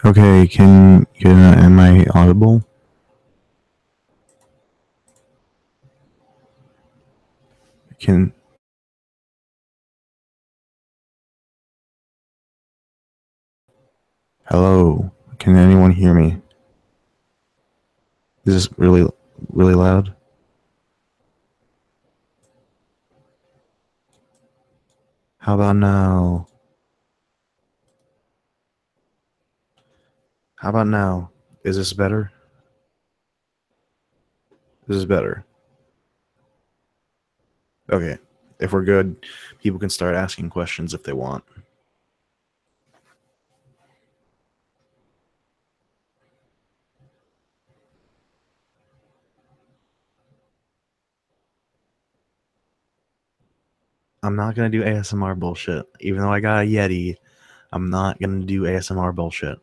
Okay, am I audible? Can Hello? Can anyone hear me? Is this really loud? How about now? How about now? Is this better? This is better. Okay. If we're good, people can start asking questions if they want. I'm not gonna do ASMR bullshit. Even though I got a Yeti, I'm not gonna do ASMR bullshit.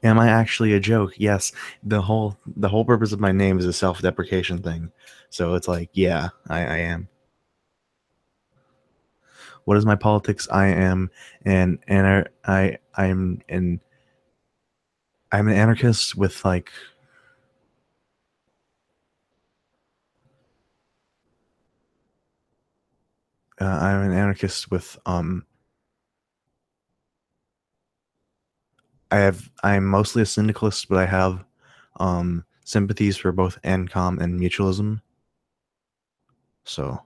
Am I actually a joke? Yes. The whole purpose of my name is a self-deprecation thing. So it's like, yeah, I am. What is my politics? I'm an anarchist with like I'm an anarchist with I'm mostly a syndicalist, but I have sympathies for both ANCOM and mutualism. So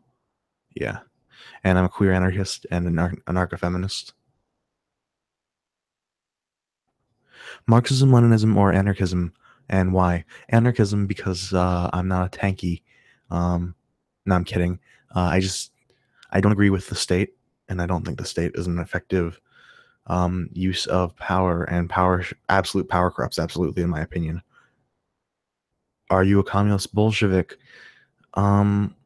yeah, and I'm a queer anarchist and an anarcho-feminist. Marxism, Leninism, or anarchism, and why? Anarchism because I'm not a tanky. No, I'm kidding. I don't agree with the state, and I don't think the state is an effective use of power, and absolute power corrupts absolutely, in my opinion. Are you a communist Bolshevik? Um,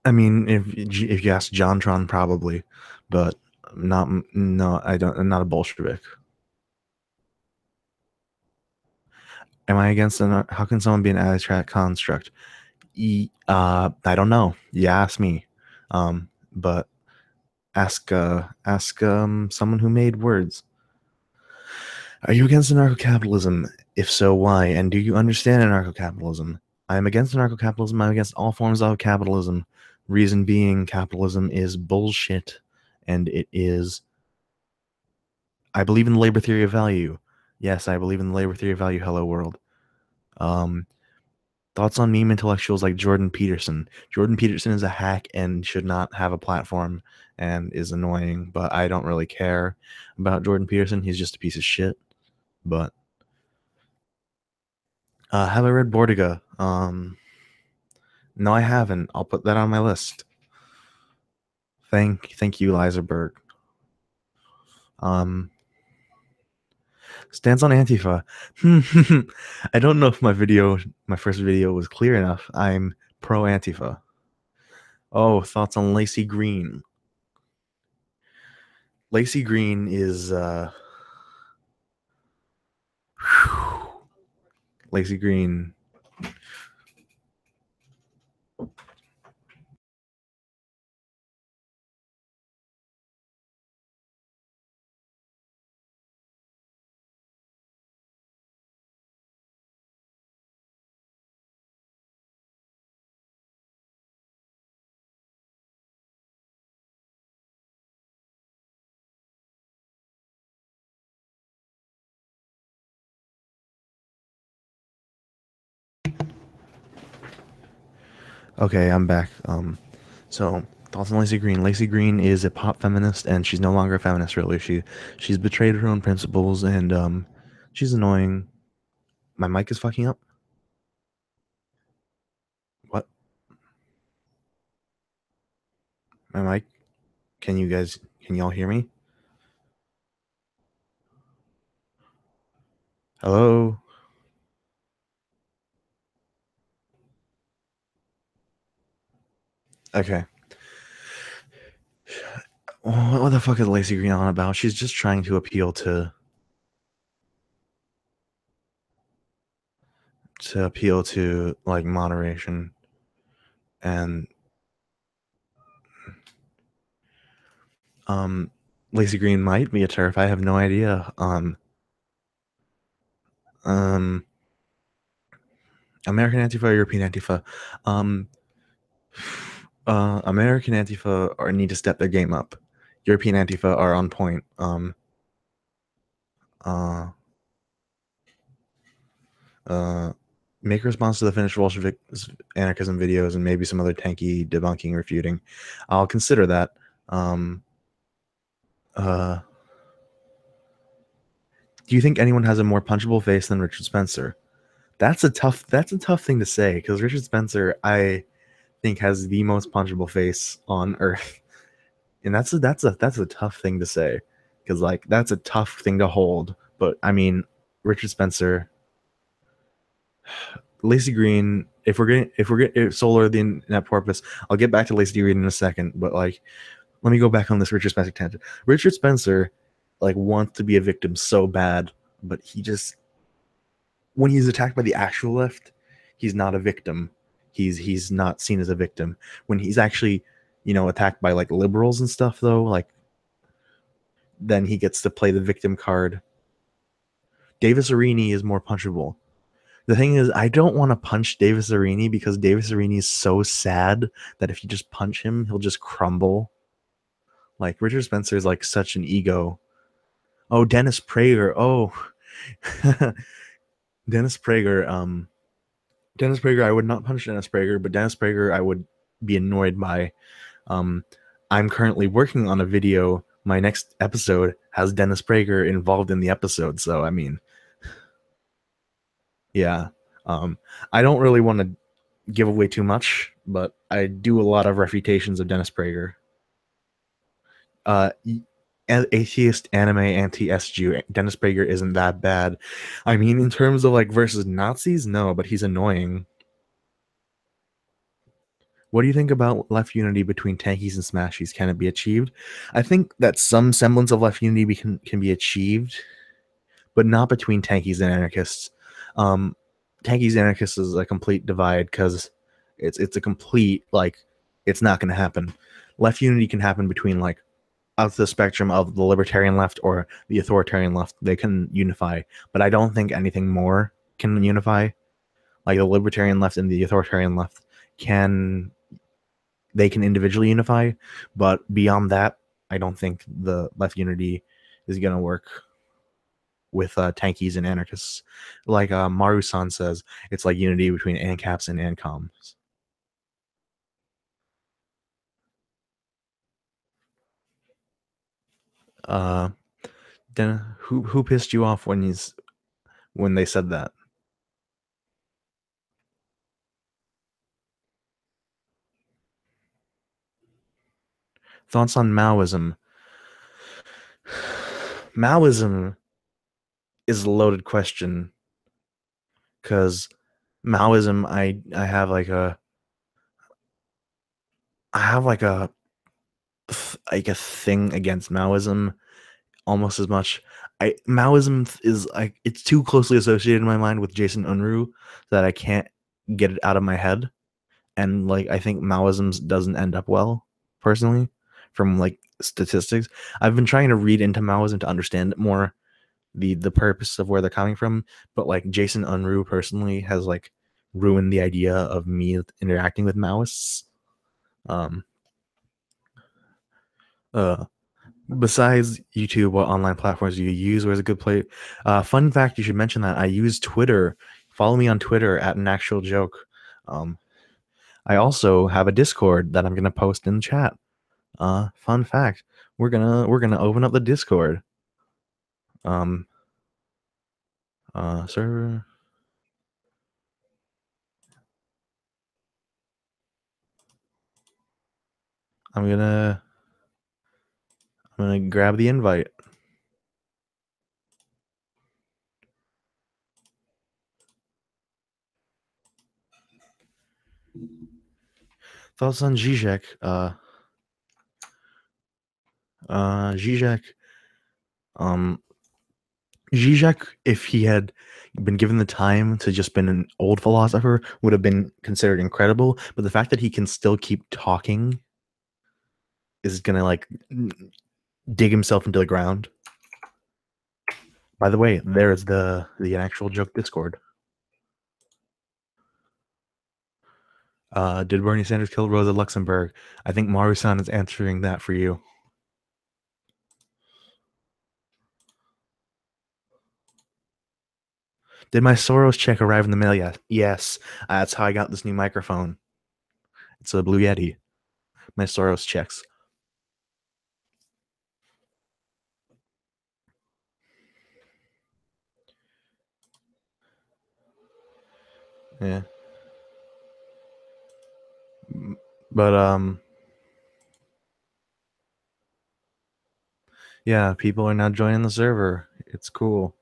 I mean, if you ask Jontron, probably, but not. No, I don't. I'm not a Bolshevik. Am I against an? How can someone be an abstract construct? I don't know. You ask me, but ask someone who made words. Are you against anarcho-capitalism? If so, why? And do you understand anarcho-capitalism? I am against anarcho-capitalism. I'm against all forms of capitalism. Reason being, capitalism is bullshit, and it is. I believe in the labor theory of value. Yes, I believe in the labor theory of value. Hello, world. Um, Thoughts on meme intellectuals like Jordan Peterson. Jordan Peterson is a hack and should not have a platform and is annoying, but I don't really care about Jordan Peterson. He's just a piece of shit. But have I read Bordiga? No, I haven't. I'll put that on my list. Thank you, Liza Berg. Um, Stance on Antifa. I don't know if my first video was clear enough. I'm pro Antifa. Oh, thoughts on Lacey Green. Lacey Green is Lacey Green. Okay, I'm back. So thoughts on Lacey Green. Lacey Green is a pop feminist, and she's no longer a feminist. Really, she's betrayed her own principles, and she's annoying. My mic is fucking up. What? My mic? Can y'all hear me? Hello? Okay. What the fuck is Lacey Green on about? She's just trying to appeal to like moderation, and Lazy Green might be a TERF. I have no idea. Um, American Antifa, European Antifa. Um, American Antifa need to step their game up. European Antifa are on point. Uh, make a response to the finished Bolshevik anarchism videos and maybe some other tanky debunking refuting. I'll consider that. Do you think anyone has a more punchable face than Richard Spencer? That's a tough thing to say, because Richard Spencer, I think, has the most punchable face on earth. And that's a tough thing to say, because like that's a tough thing to hold. But I mean, Richard Spencer, Lacey Green. If Solar the Net Porpoise, I'll get back to Lacey Green in a second. But like, let me go back on this Richard Spencer tangent. Richard Spencer, like, wants to be a victim so bad, but he just, when he's attacked by the actual left, he's not a victim. He's not seen as a victim. When he's actually, attacked by like liberals and stuff, though, like, then he gets to play the victim card. Davis Arini is more punchable. The thing is, I don't want to punch Davis Arini because Davis Arini is so sad that if you just punch him, he'll just crumble. Like, Richard Spencer is like such an ego. Oh, Dennis Prager. Oh, Dennis Prager. Dennis Prager. I would not punch Dennis Prager, but Dennis Prager, I would be annoyed by. Um, I'm currently working on a video. My next episode has Dennis Prager involved in the episode, so I mean, yeah. I don't really want to give away too much, but I do a lot of refutations of Dennis Prager. Atheist anime anti-SG, Dennis Prager isn't that bad. I mean, in terms of like versus Nazis, no, but he's annoying. What do you think about left unity between tankies and smashies? Can it be achieved? I think that some semblance of left unity can be achieved, but not between tankies and anarchists. Tankies and anarchists is a complete divide, because it's a complete, like, it's not going to happen. Left unity can happen between, like, out the spectrum of the libertarian left or the authoritarian left. They can unify, but I don't think anything more can unify. Like, the libertarian left and the authoritarian left can individually unify, but beyond that, I don't think the left unity is going to work with tankies and anarchists. Like Maru-san says, it's like unity between ANCAPs and ANCOMs. Then who pissed you off when they said that? Thoughts on Maoism? Maoism is a loaded question, because Maoism, I have like a thing against Maoism almost as much. Maoism is like, it's too closely associated in my mind with Jason Unruh that I can't get it out of my head. And like, I think Maoism doesn't end up well, personally, from like statistics. I've been trying to read into Maoism to understand it more, the purpose of where they're coming from, but like Jason Unruh personally has like ruined the idea of me interacting with Maoists. Um, Besides YouTube, what online platforms do you use? Where's a good place? Fun fact, you should mention that I use Twitter. Follow me on Twitter at Anactualjoke. I also have a Discord that I'm gonna post in the chat. Fun fact, we're gonna open up the Discord. Server. I'm gonna grab the invite. Thoughts on Zizek? Zizek. Zizek, if he had been given the time to just been an old philosopher, would have been considered incredible. But the fact that he can still keep talking is gonna, like, dig himself into the ground. By the way, there's the Anactualjoke Discord. Did Bernie Sanders kill Rosa Luxemburg? I think Maru-san is answering that for you. Did my Soros check arrive in the mail yet? Yes. That's how I got this new microphone. It's a Blue Yeti. My Soros checks. Yeah. But yeah, people are now joining the server. It's cool.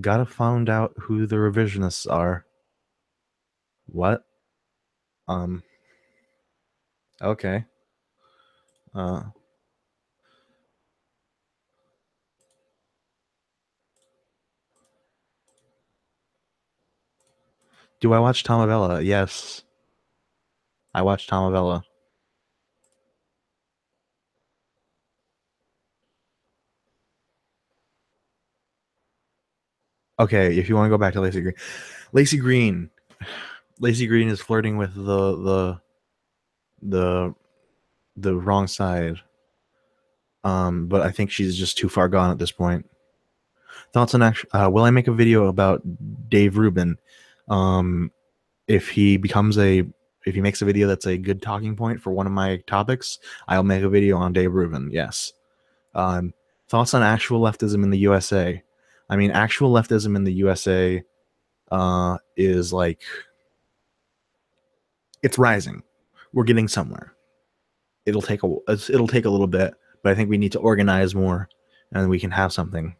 Gotta find out who the revisionists are. What? Okay. Do I watch Tomavella? Yes. I watch Tomavella. Okay, if you want to go back to Lacey Green. Lacey Green is flirting with the wrong side. But I think she's just too far gone at this point. Thoughts on will I make a video about Dave Rubin? If he makes a video that's a good talking point for one of my topics, I'll make a video on Dave Rubin. Yes. Thoughts on actual leftism in the USA? I mean, actual leftism in the USA is like, it's rising. We're getting somewhere. It'll take a little bit, but I think we need to organize more, and we can have something.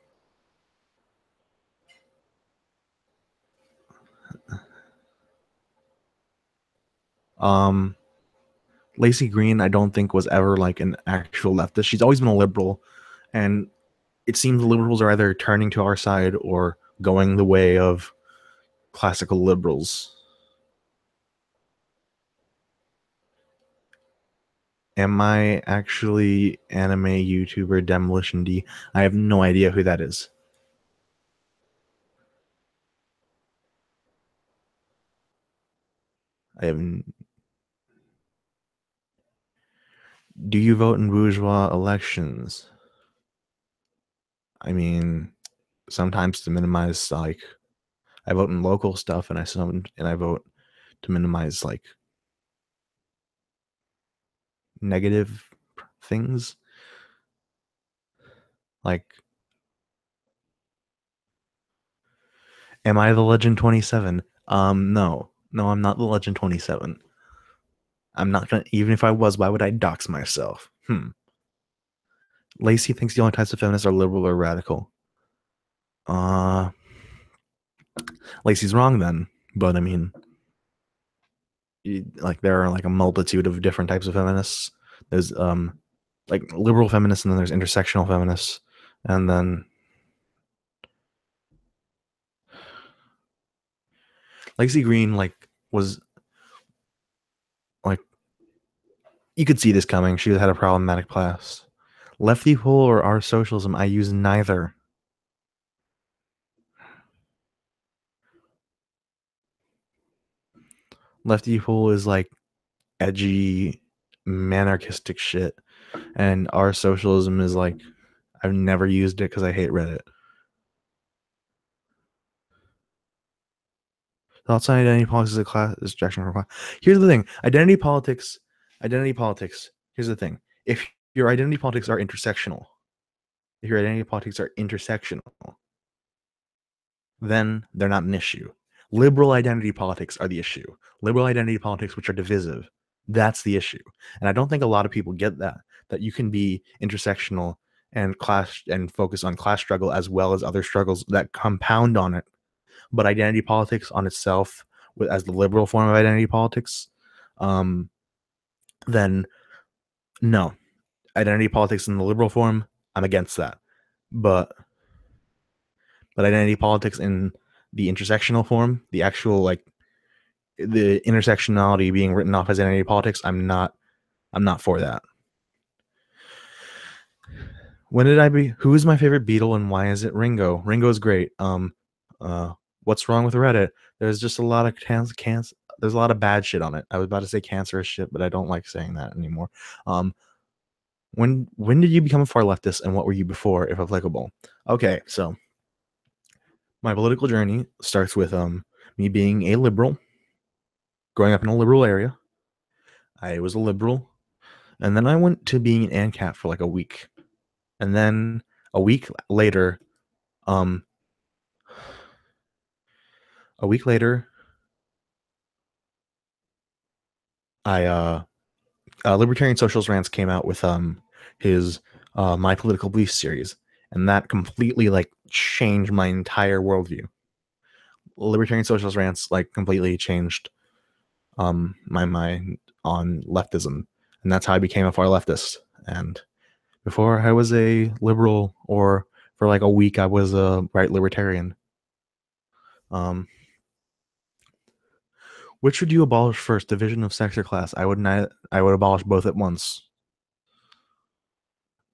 Lacey Green, I don't think was ever like an actual leftist. She's always been a liberal, and it seems the liberals are either turning to our side or going the way of classical liberals. Am I actually anime YouTuber Demolition D? I have no idea who that is. I haven't. Do you vote in bourgeois elections? I mean, sometimes to minimize, like, I vote in local stuff, and I vote to minimize like negative things. Like, am I the Legend 27? No, I'm not the Legend 27. I'm not gonna. Even if I was, why would I dox myself? Lacey thinks the only types of feminists are liberal or radical. Lacey's wrong then, but I mean, like, there are like a multitude of different types of feminists. There's like liberal feminists, and then there's intersectional feminists, and then Lacey Green was like, you could see this coming. She had a problematic past. Lefty Pool or our socialism? I use neither. Lefty Pool is like edgy, manarchistic shit, and our socialism is like, I've never used it because I hate Reddit. Thoughts on identity politics as a class distraction from class. Here's the thing: identity politics. Here's the thing: if your identity politics are intersectional, then they're not an issue. Liberal identity politics are the issue. Liberal identity politics, which are divisive, that's the issue. And I don't think a lot of people get that you can be intersectional and focus on class struggle as well as other struggles that compound on it. But identity politics on itself, as the liberal form of identity politics, then no. Identity politics in the liberal form, I'm against that. But identity politics in the intersectional form, the actual, like, the intersectionality being written off as identity politics, I'm not for that. When did I be? Who is my favorite Beatle and why is it Ringo? Ringo's great. What's wrong with Reddit? There's just a lot of there's a lot of bad shit on it. I was about to say cancerous shit, but I don't like saying that anymore. When did you become a far leftist and what were you before, if applicable? Okay, so my political journey starts with me being a liberal, growing up in a liberal area. I was a liberal, and then I went to being an ANCAP for like a week, and then a week later, um, a week later, I Libertarian Socialist Rants came out with his My Political Beliefs series, and that completely like changed my entire worldview. Libertarian Socialist Rants like completely changed my mind on leftism, and that's how I became a far leftist. And before I was a liberal, or for like a week I was a right libertarian. Which would you abolish first, division of sex or class? I would abolish both at once.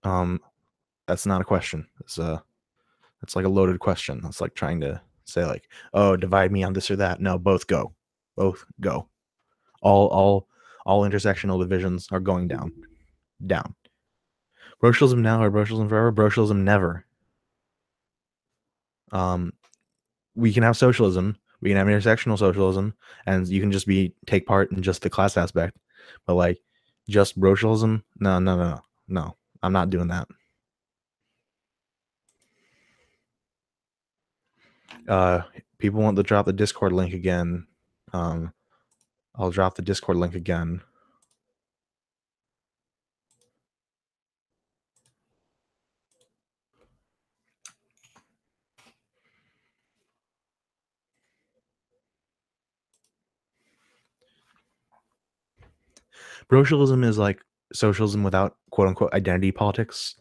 That's not a question. It's like a loaded question. It's like trying to say like, oh, divide me on this or that. No, both go. Both go. All intersectional divisions are going down. Down. Brocialism now or brocialism forever? Brocialism never. We can have socialism, we can have intersectional socialism, and you can just take part in just the class aspect. But like just brocialism, no. I'm not doing that. People want to drop the Discord link again. I'll drop the Discord link again. Brocialism is like socialism without quote unquote identity politics,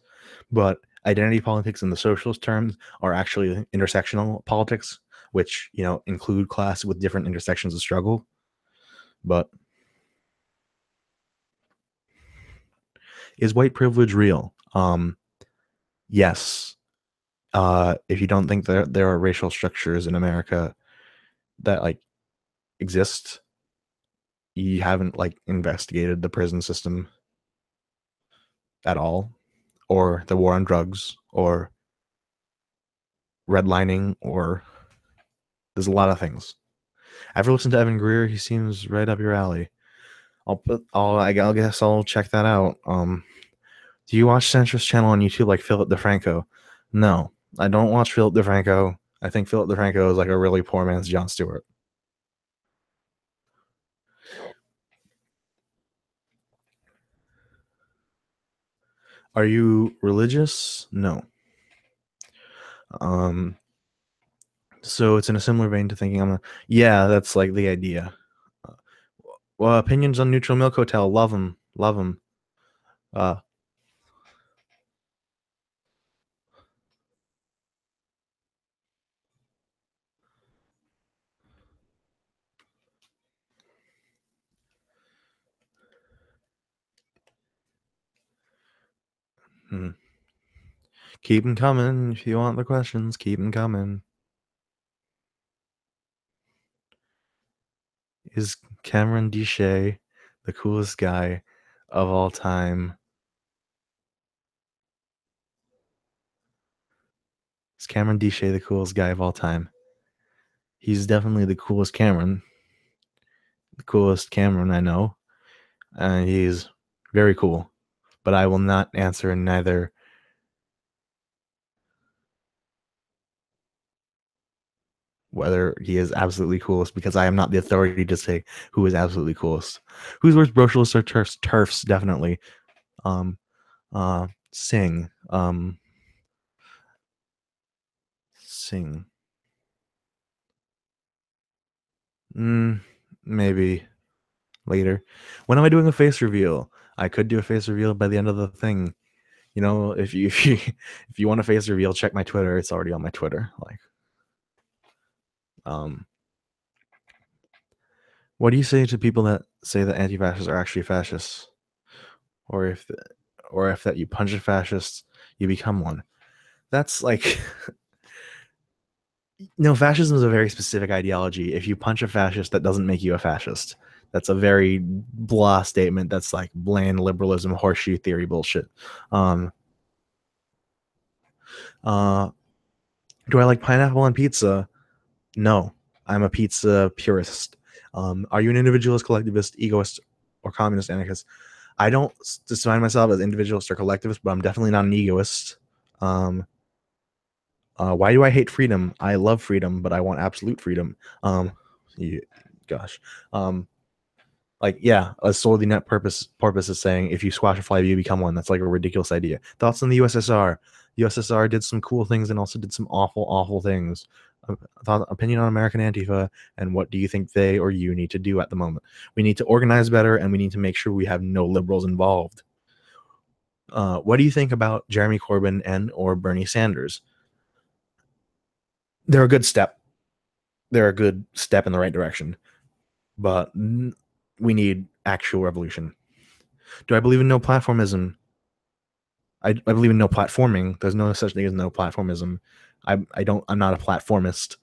but identity politics in the socialist terms are actually intersectional politics, which include class with different intersections of struggle. But is white privilege real? Yes. If you don't think there are racial structures in America that like exist, you haven't like investigated the prison system at all, or the war on drugs, or redlining, or there's a lot of things. Ever listened to Evan Greer? He seems right up your alley. I guess I'll check that out. Do you watch centrist channel on YouTube like Philip DeFranco? No, I don't watch Philip DeFranco. I think Philip DeFranco is like a really poor man's Jon Stewart. Are you religious? No. So it's in a similar vein to thinking yeah, that's like the idea. Well, opinions on Neutral Milk Hotel, love them. Keep them coming. If you want the questions, keep them coming. Is Cameron Dichet the coolest guy of all time? Is Cameron Dichet the coolest guy of all time? He's definitely the coolest Cameron. The coolest Cameron I know. And he's very cool. But I will not answer neither whether he is absolutely coolest, because I am not the authority to say who is absolutely coolest. Who's worse, brocialists or turfs? Turfs, definitely. Sing. Sing. Maybe later. When am I doing a face reveal? I could do a face reveal by the end of the thing. If you want a face reveal, check my Twitter. It's already on my Twitter. Like, What do you say to people that say that anti-fascists are actually fascists, or if that you punch a fascist, you become one? That's like no, fascism is a very specific ideology. If you punch a fascist, that doesn't make you a fascist. That's a very blah statement. That's like bland liberalism, horseshoe theory bullshit. Um, uh, do I like pineapple on pizza? No, I'm a pizza purist. Are you an individualist, collectivist, egoist, or communist anarchist? I don't define myself as individualist or collectivist, but I'm definitely not an egoist. Um, why do I hate freedom? I love freedom, but I want absolute freedom. You, gosh, um, like yeah, a solely net purpose is saying if you squash a fly, you become one. That's like a ridiculous idea. Thoughts on the USSR? USSR did some cool things and also did some awful things. Opinion on American Antifa and what do you think they or you need to do at the moment? We need to organize better and we need to make sure we have no liberals involved. What do you think about Jeremy Corbyn and or Bernie Sanders? They're a good step. They're a good step in the right direction, but we need actual revolution. Do I believe in no platformism? I believe in no platforming. There's no such thing as no platformism. I'm not a platformist.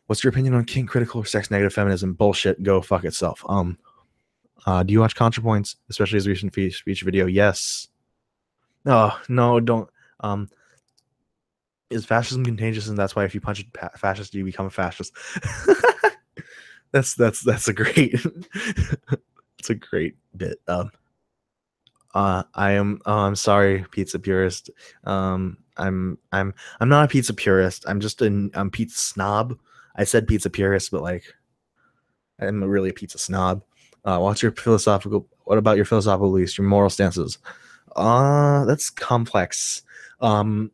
What's your opinion on kink critical or sex negative feminism? Bullshit. Go fuck itself. Do you watch ContraPoints, especially his recent speech video? Yes. Oh no, don't. Um, is fascism contagious, and that's why if you punch a fascist, you become a fascist? That's a great. It's a great bit. I am. Oh, I'm sorry, pizza purist. I'm not a pizza purist. I'm pizza snob. I said pizza purist, but like I'm really a pizza snob. What's your philosophical? What about your philosophical beliefs? Your moral stances? That's complex. I'm.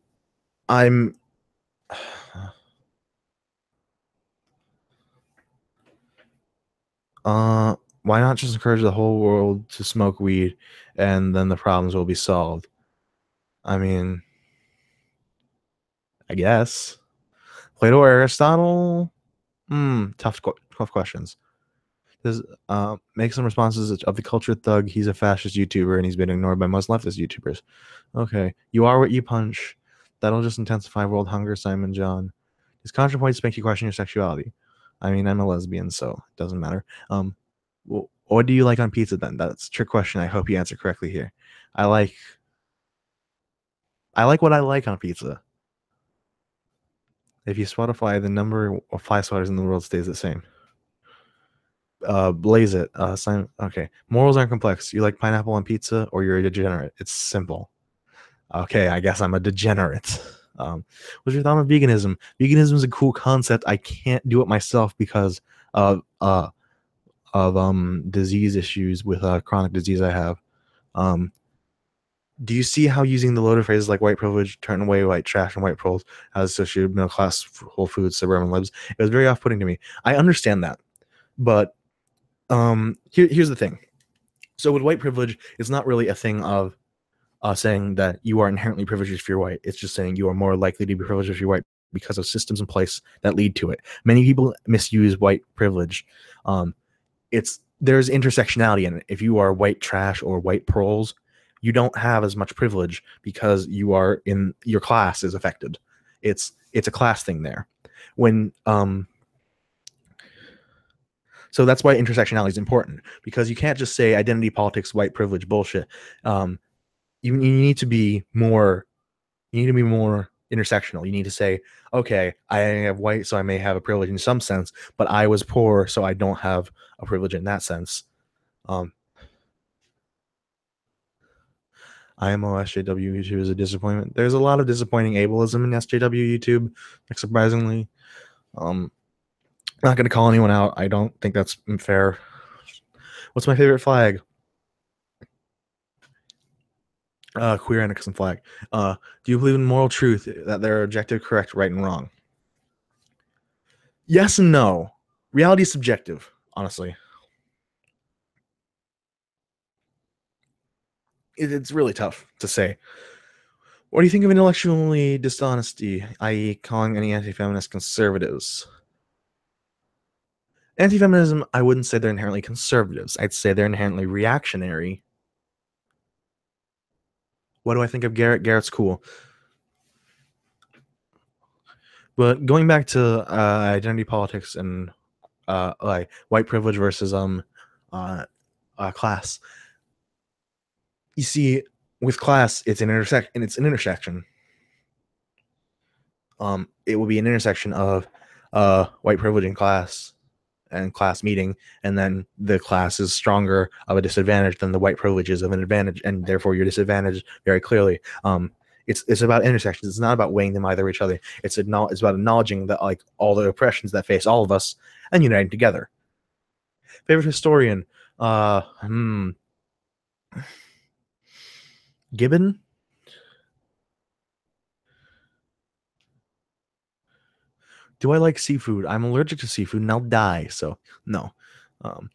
Why not just encourage the whole world to smoke weed, and then the problems will be solved? I mean, I guess Plato or Aristotle. Tough questions. Does make some responses of the culture thug. He's a fascist YouTuber and he's been ignored by most leftist YouTubers. Okay, you are what you punch. That'll just intensify world hunger. Simon John. Does ContraPoints make you question your sexuality? I mean, I'm a lesbian, so it doesn't matter. What do you like on pizza then? That's a trick question. I hope you answer correctly here. I like I like what I like on pizza. If you swat a fly, the number of fly swatters in the world stays the same. Blaze it. Simon. Okay. Morals aren't complex. You like pineapple on pizza, or you're a degenerate. It's simple. Okay, I guess I'm a degenerate. What's your thought on veganism? Veganism is a cool concept. I can't do it myself because of disease issues with chronic disease I have. Um, do you see how using the loaded phrases like white privilege, turn away white trash, and white pearls has associated middle class Whole Foods suburban libs? It was very off putting to me. I understand that, but here's the thing. So with white privilege, it's not really a thing of saying that you are inherently privileged if you're white. It's just saying you are more likely to be privileged if you're white because of systems in place that lead to it. Many people misuse white privilege. Um, there's intersectionality in it. If you are white trash or white pearls, you don't have as much privilege because you are in your class is affected. It's a class thing there. When So that's why intersectionality is important because you can't just say identity politics, white privilege bullshit. Um, you need to be more. You need to be more intersectional. You need to say, okay, I have white, so I may have a privilege in some sense, but I was poor, so I don't have a privilege in that sense. Um, IMO SJW YouTube is a disappointment. There's a lot of disappointing ableism in SJW YouTube, like surprisingly. Um, not going to call anyone out. I don't think that's fair. What's my favorite flag? Queer anarchism flag. Do you believe in moral truth that there are objective, correct, right, and wrong? Yes and no. Reality is subjective, honestly. It's really tough to say. What do you think of intellectually dishonesty, i.e., calling any anti-feminist conservatives? Anti-feminism, I wouldn't say they're inherently conservatives. I'd say they're inherently reactionary. What do I think of Garrett? Garrett's cool. But going back to identity politics and like white privilege versus uh, class, you see, with class, it's an intersection. It will be an intersection of white privilege and class meeting, and then the class is stronger of a disadvantage than the white privileges of an advantage, and therefore you're disadvantaged very clearly. It's about intersections. It's not about weighing them either each other. It's about acknowledging that like all the oppressions that face all of us and uniting together. Favorite historian, uh, hmm, Gibbon. Do I like seafood? I'm allergic to seafood and I'll die. So no. Um,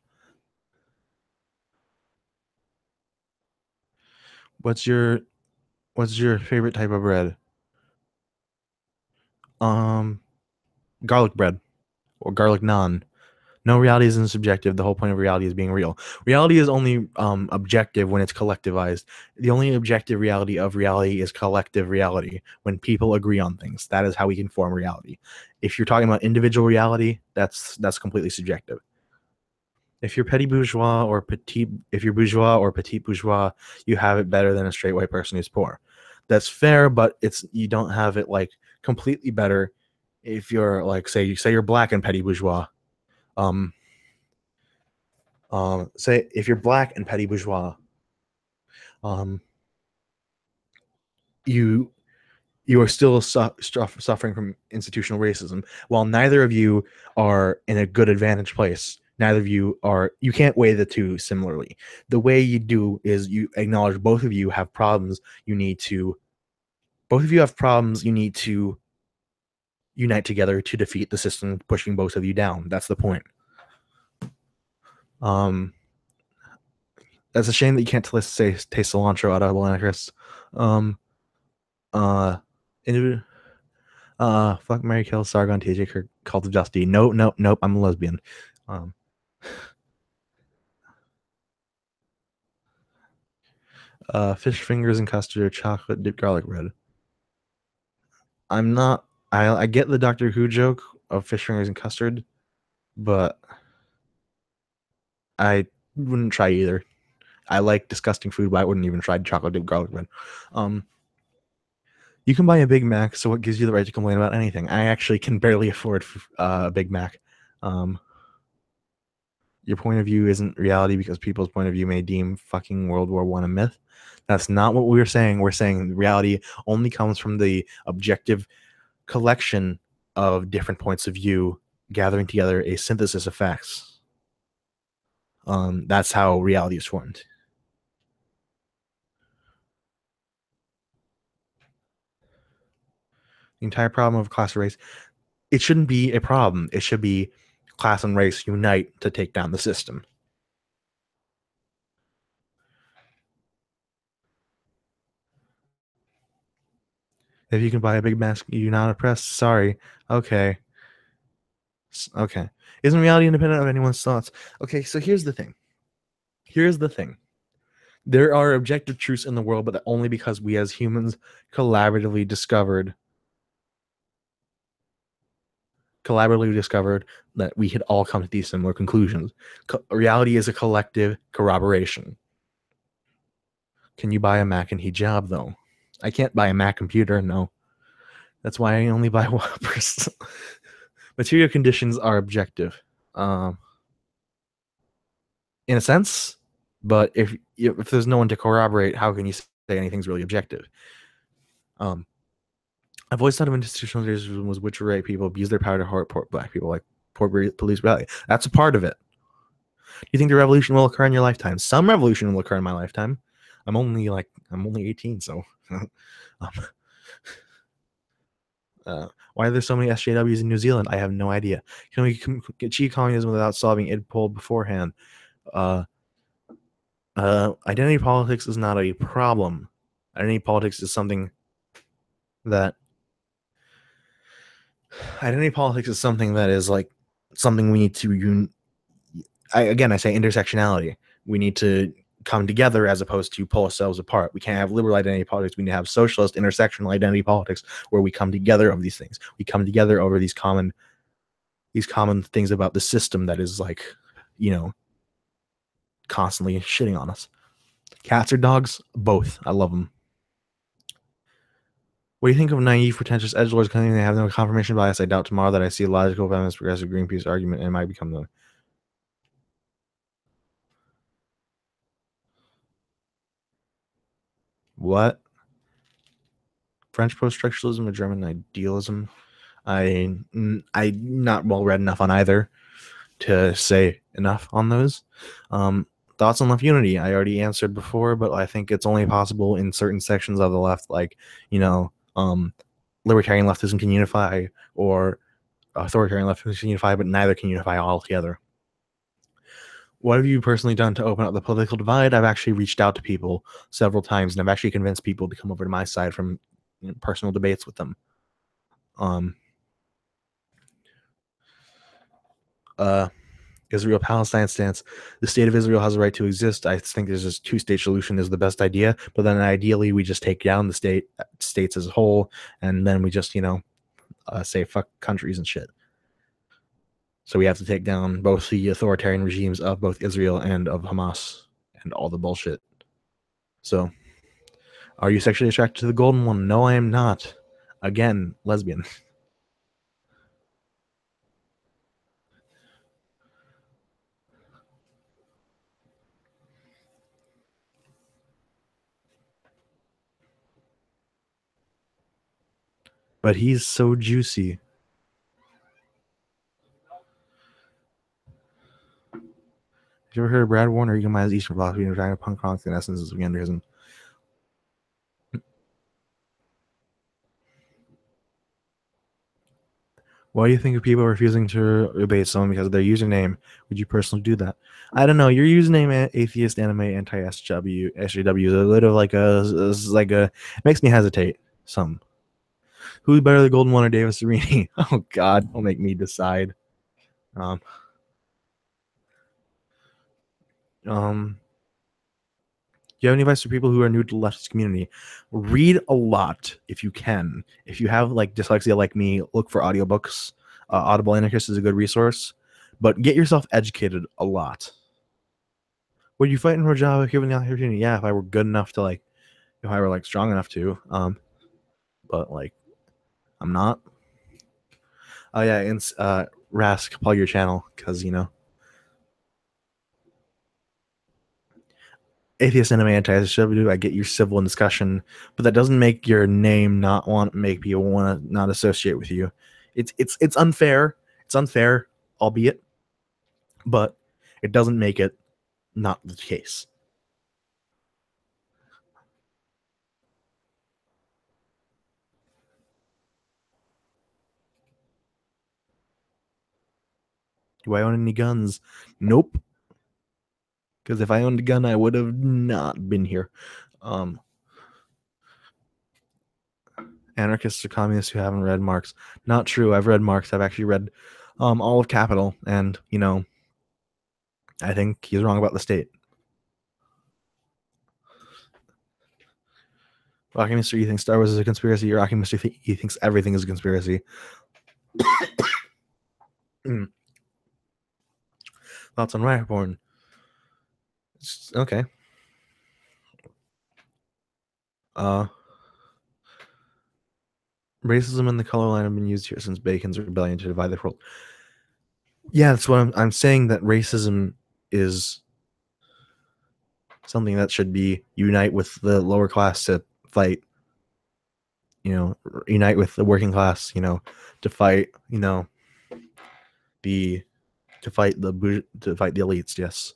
what's your favorite type of bread? Um, garlic bread or garlic naan. No, reality isn't subjective. The whole point of reality is being real. Reality is only objective when it's collectivized. The only objective reality of reality is collective reality. When people agree on things, that is how we can form reality. If you're talking about individual reality, that's completely subjective. If you're if you're bourgeois or petite bourgeois, you have it better than a straight white person who's poor. That's fair, but you don't have it like completely better if you're like say you're black and petty bourgeois. Um, say if you're black and petty bourgeois, um, you you are still suffering from institutional racism. While neither of you are in a good advantage place, neither of you are. You can't weigh the two similarly. The way you do is you acknowledge both of you have problems. Both of you have problems. You need to unite together to defeat the system pushing both of you down. That's the point. Um, that's a shame that you can't taste cilantro out of Atlantic Crest. Um, uh, fuck Mary Kill, Sargon, TJ Kirk, Cult of Dusty. Nope. I'm a lesbian. Um, fish fingers and custard or chocolate dipped garlic bread. I'm not. I get the Doctor Who joke of fish fingers and custard, but I wouldn't try either. I like disgusting food, but I wouldn't even try chocolate dipped garlic bread. Um, you can buy a Big Mac, so what gives you the right to complain about anything? I actually can barely afford a Big Mac. Um, your point of view isn't reality because people's point of view may deem fucking World War One a myth. That's not what we're saying. We're saying reality only comes from the objective collection of different points of view gathering together a synthesis of facts. That's how reality is formed. The entire problem of class and race, it shouldn't be a problem. It should be class and race unite to take down the system. If you can buy a Big Mac, you're not oppressed. Sorry. Okay. Okay. Isn't reality independent of anyone's thoughts? Okay, so here's the thing. There are objective truths in the world, but only because we as humans collaboratively discovered that we had all come to these similar conclusions. Reality is a collective corroboration. Can you buy a Mac and hijab though? I can't buy a Mac computer, no. That's why I only buy Whoppers. Material conditions are objective, um, in a sense, but if there's no one to corroborate, how can you say anything's really objective? Um, I've always thought of institutional racism was which white people abuse their power to hurt poor black people, like poor police brutality. That's a part of it. Do you think the revolution will occur in your lifetime? Some revolution will occur in my lifetime. I'm only 18, so um, why are there so many SJWs in New Zealand? I have no idea. Can we achieve communism without solving id poll beforehand? Uh, identity politics is not a problem. Identity politics is something that is like something we need to. I say intersectionality. We need to come together as opposed to pull ourselves apart. We can't have liberal identity politics. We need to have socialist intersectional identity politics where we come together over these things. We come together over these common things about the system that is like, constantly shitting on us. Cats or dogs? Both. I love them. What do you think of naive, pretentious edgelords claiming they have no confirmation bias? I doubt tomorrow that I see a logical, feminist, progressive Greenpeace argument and it might become the. What? French post-structuralism or German idealism? I'm not well read enough on either to say enough on those. Thoughts on left unity? I already answered before, but I think it's only possible in certain sections of the left, like libertarian leftism can unify, or authoritarian leftism can unify, but neither can unify altogether. What have you personally done to open up the political divide? I've actually reached out to people several times, and I've actually convinced people to come over to my side from personal debates with them. Israel-Palestine stance. The state of Israel has a right to exist. I think there's this two-state solution is the best idea, but then ideally we just take down the states as a whole, and then we just say fuck countries and shit. So we have to take down both the authoritarian regimes of both Israel and of Hamas and all the bullshit. So, are you sexually attracted to the golden one? No, I am not. Again, lesbian. But he's so juicy. Have you ever heard of Brad Warner? Economized Eastern philosophy and trying to punk rock the essence of genderism. Why do you think of people refusing to obey someone because of their username? Would you personally do that? I don't know. Your username, atheist anime anti SJW, is a little like a makes me hesitate. Some. Who's better, the Golden One or Davis Sereni? Oh God, don't make me decide. Um. Do you have any advice for people who are new to the leftist community? Read a lot if you can. If you have like dyslexia like me, look for audiobooks. Audible Anarchist is a good resource, but get yourself educated a lot. Would you fight for a job if given the opportunity? Yeah, if I were good enough to if I were strong enough to. But I'm not. Oh yeah, and Rask, plug your channel because atheist anime anti-SJW. I get your civil and discussion, but that doesn't make your name make people want to not associate with you. It's unfair. It's unfair, albeit, but it doesn't make it not the case. Do I own any guns? Nope. Because if I owned a gun, I would have not been here. Anarchists or communists who haven't read Marx. Not true. I've read Marx. I've actually read all of Capital, and I think he's wrong about the state. Rocky Mr. E thinks Star Wars is a conspiracy. Rocky Mr. E thinks everything is a conspiracy. Thoughts on Riotborn? Okay. Racism and the color line have been used here since Bacon's rebellion to divide the world. Yeah, that's what I'm saying, that racism is something that should be unite with the lower class to fight, unite with the working class, to fight, to fight the elites. Yes.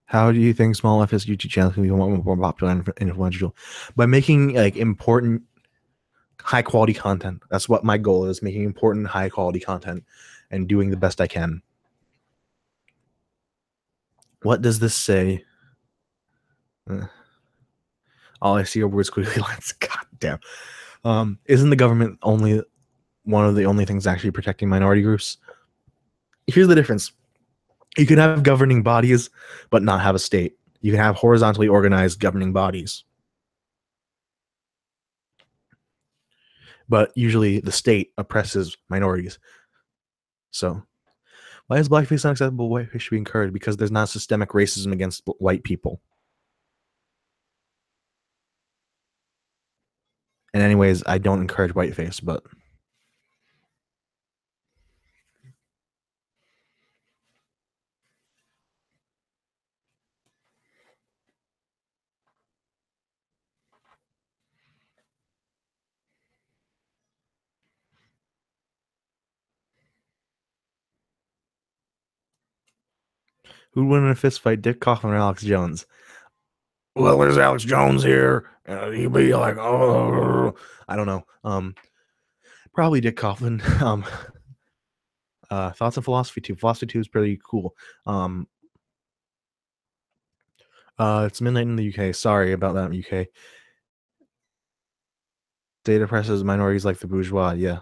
How do you think small leftist YouTube channels can be more popular and influential? By making important, high quality content. That's what my goal is: making important, high quality content and doing the best I can. What does this say? All I see are words quickly lines. God damn. Isn't the government only one of the only things actually protecting minority groups? Here's the difference. You can have governing bodies, but not have a state. You can have horizontally organized governing bodies. But usually the state oppresses minorities. So why is blackface unacceptable? Whiteface should be encouraged because there's not systemic racism against white people. And anyways, I don't encourage whiteface, but who'd win in a fist fight, Dick Kaufman or Alex Jones? Well, there's Alex Jones here. He'd be like, oh, I don't know. Probably Dick Kaufman. Thoughts on philosophy too. Philosophy too is pretty cool. It's midnight in the UK. Sorry about that, UK. State oppresses minorities like the bourgeois. Yeah.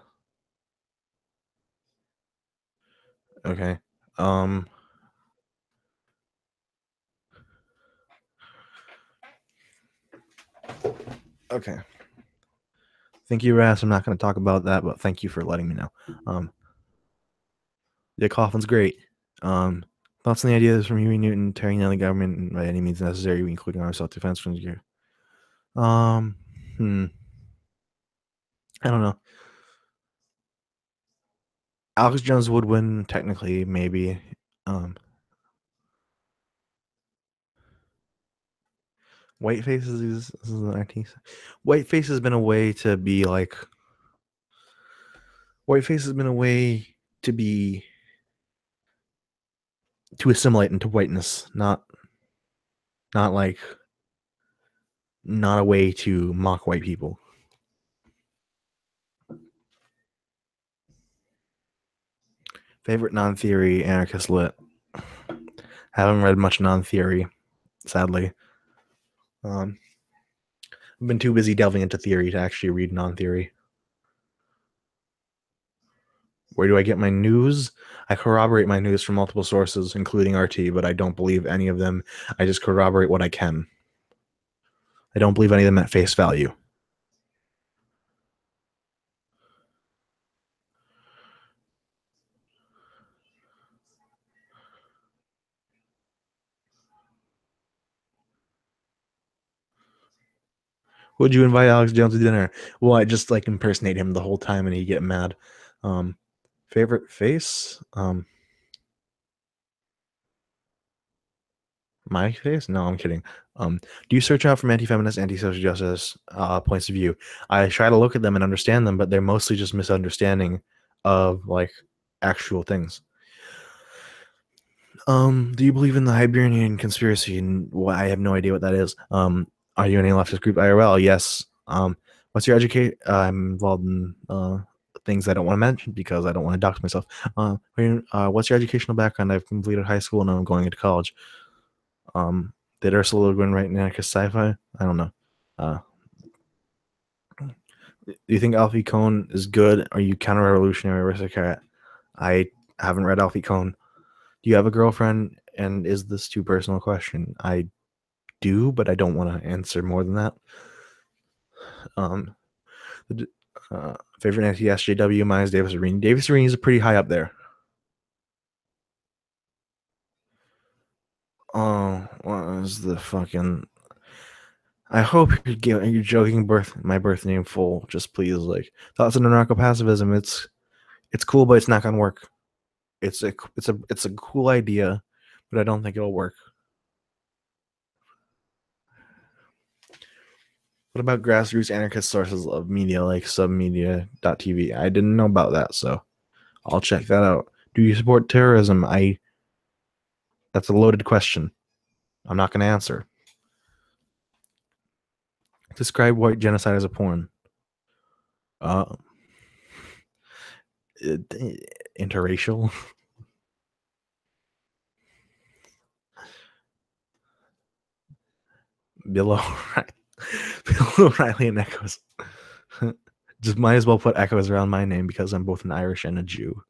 Okay. Okay. Thank you, Ras. I'm not going to talk about that, but thank you for letting me know. Dick Kaufman's great. Thoughts on the ideas from Huey Newton tearing down the government by any means necessary, including our self-defense from here. I don't know. Alex Jones would win technically, maybe. Whiteface is the 19th. Whiteface has been a way to be like. Whiteface has been a way to be to assimilate into whiteness, not like not a way to mock white people. Favorite non-theory anarchist lit. Haven't read much non-theory, sadly. I've been too busy delving into theory to actually read non-theory. Where do I get my news? I corroborate my news from multiple sources, including RT, but I don't believe any of them. I just corroborate what I can. I don't believe any of them at face value. Would you invite Alex Jones to dinner? Well, I just like impersonate him the whole time and he'd get mad. Favorite face? My face? No, I'm kidding. Do you search out from anti-feminist, anti-social justice points of view? I try to look at them and understand them, but they're mostly just misunderstanding of like actual things. Do you believe in the Hibernian conspiracy? And I have no idea what that is. Are you in a leftist group IRL? Yes. What's your educate? I'm involved in things I don't want to mention because I don't want to dox myself. What's your educational background? I've completed high school and I'm going into college. Did Ursula Le Guin write anarchist sci-fi? I don't know. Do you think Alfie Kohn is good? Are you counter-revolutionary aristocrat? I haven't read Alfie Kohn. Do you have a girlfriend? And is this too personal question? I do, but I don't want to answer more than that. Favorite anti-SJW? Mine is Davis Arene. Davis Arene is pretty high up there. Oh, what is the fucking? I hope you're joking. My birth name full. Just please, like thoughts on anarcho-pacifism. It's cool, but it's not gonna work. It's a cool idea, but I don't think it'll work. What about grassroots anarchist sources of media like submedia.tv? I didn't know about that, so I'll check that out. Do you support terrorism? That's a loaded question. I'm not going to answer. Describe white genocide as a porn. Interracial. Bill O'Reilly and Echoes. Just might as well put Echoes around my name because I'm both an Irish and a Jew.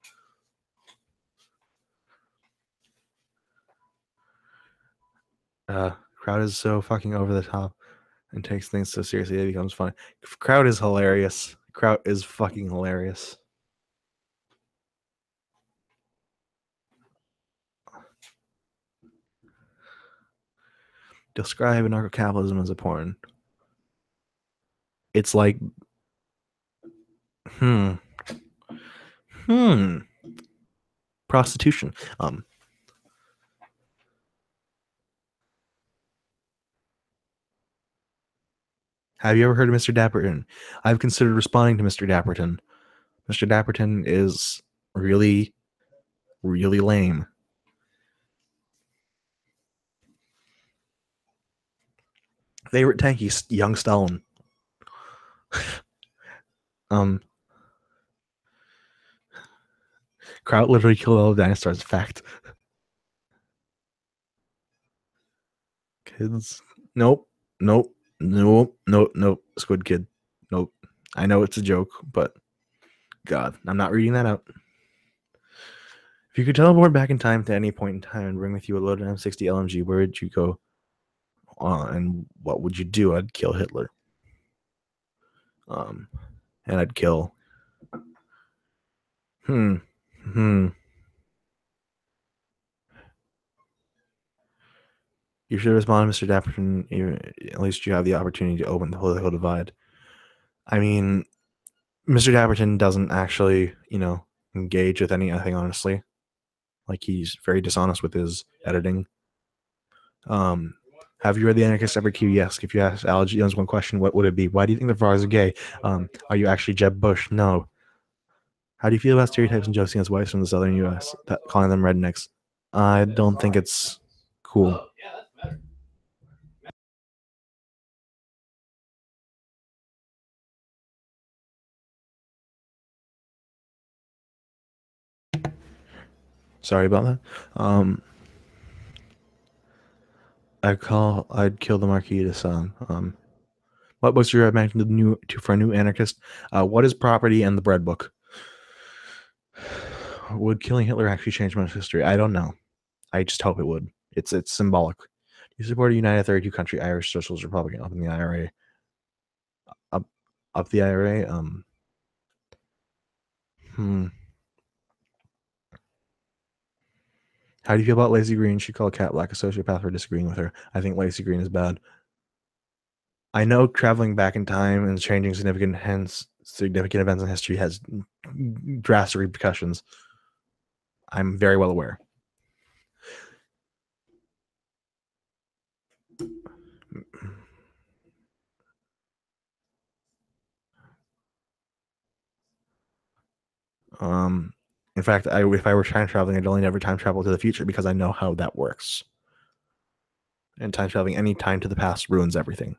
Crowd is so fucking over the top and takes things so seriously it becomes funny. Crowd is hilarious. Crowd is fucking hilarious. Describe anarcho-capitalism as a porn. It's like prostitution. Have you ever heard of Mr. Dapperton? I've considered responding to Mr. Dapperton. Mr. Dapperton is really, really lame. Favorite tanky, young Stalin. Kraut literally killed all the dinosaurs. Fact. Kids. Nope. Squid Kid. Nope. I know it's a joke, but God, I'm not reading that out. If you could teleport back in time to any point in time and bring with you a loaded M60 LMG, where would you go? And what would you do? I'd kill Hitler. And I'd kill. You should respond to Mr. Dapperton. At least you have the opportunity to open the political divide. I mean, Mr. Dapperton doesn't actually, engage with anything, honestly. Like, he's very dishonest with his editing. Have you read The Anarchist Ever Q? Yes. If you ask Al Jones one question, what would it be? Why do you think the Vars are gay? Are you actually Jeb Bush? No. How do you feel about stereotypes and jokes against whites from the southern U.S., calling them rednecks? I don't think it's cool. Sorry about that. I'd kill the Marquis de Sade. What books do you recommend for a new anarchist? What is Property and the Bread Book? Would killing Hitler actually change much history? I don't know. I just hope it would. It's symbolic. You support a united 32 country Irish Socialist Republican up in the IRA. Up the IRA. How do you feel about Lazy Green? She called Cat Black a sociopath for disagreeing with her. I think Lazy Green is bad. I know traveling back in time and changing significant events in history has drastic repercussions. I'm very well aware. In fact, if I were time traveling, I'd only never time travel to the future because I know how that works. And time traveling any time to the past ruins everything.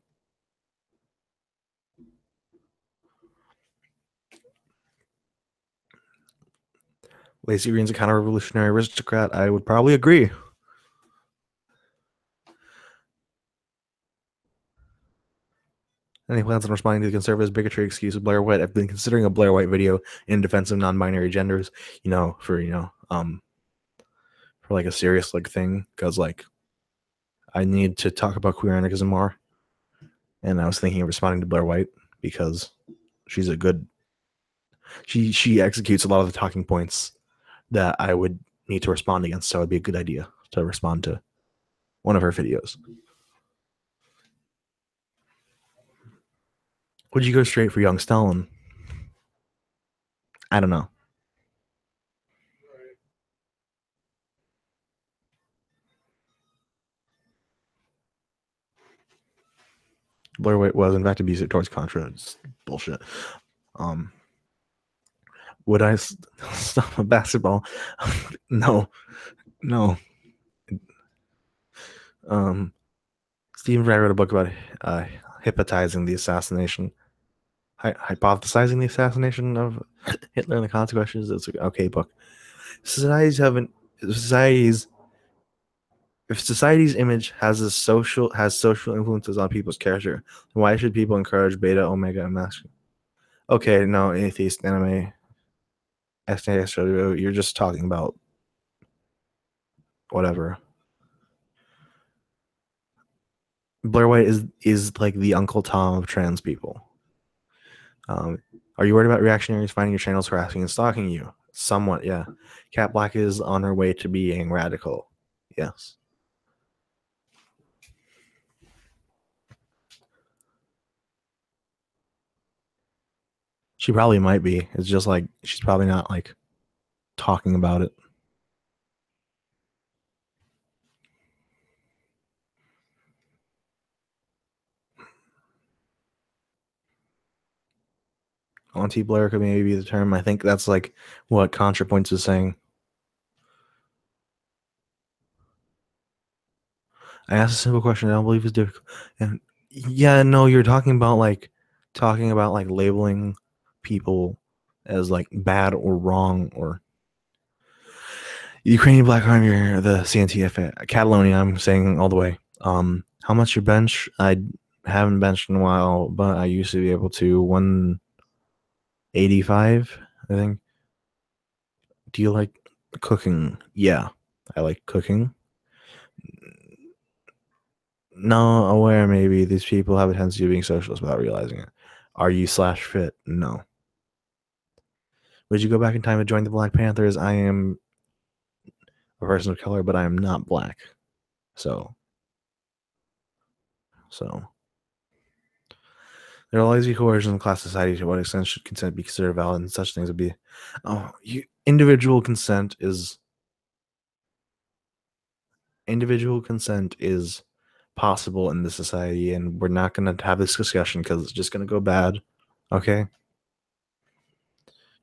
Lazy Green's a counter-revolutionary aristocrat. I would probably agree. Any plans on responding to the conservatives' bigotry excuse of Blair White? I've been considering a Blair White video in defense of non-binary genders, for like a serious thing, because I need to talk about queer anarchism more. And I was thinking of responding to Blair White because she's a good. She executes a lot of the talking points that I would need to respond against, so it'd be a good idea to respond to one of her videos. Would you go straight for young Stalin? I don't know. Blair White was in fact abusive towards Contra. It's bullshit. Would I stop a basketball? No. Stephen Fry wrote a book about hypnotizing the assassination, hypothesizing the assassination of Hitler and the consequences. It's an okay book. Societies If society's image has social influences on people's character, then why should people encourage beta, omega, and masculine? Okay, no, atheist anime, you're just talking about whatever. Blair White is like the Uncle Tom of trans people. Are you worried about reactionaries finding your channels, harassing and stalking you? Somewhat, yeah. Cat Black is on her way to being radical. Yes. She probably might be. It's just like she's probably not like talking about it. Auntie Blair could maybe be the term. I think that's like what ContraPoints is saying. I asked a simple question. I don't believe it's difficult. And yeah, no, you're talking about labeling people as like bad or wrong or Ukrainian Black Army or the CNTF Catalonia. I'm saying all the way. How much your bench? I haven't benched in a while, but I used to be able to 185. I think. Do you like cooking? Yeah, I like cooking. No, aware maybe these people have a tendency of being socialist without realizing it. Are you slash fit? No. Would you go back in time to join the Black Panthers? I am a person of color, but I am not black. So there will always be coercion in class society. To what extent should consent be considered valid? And such things would be, individual consent is possible in this society, and we're not going to have this discussion because it's just going to go bad. Okay.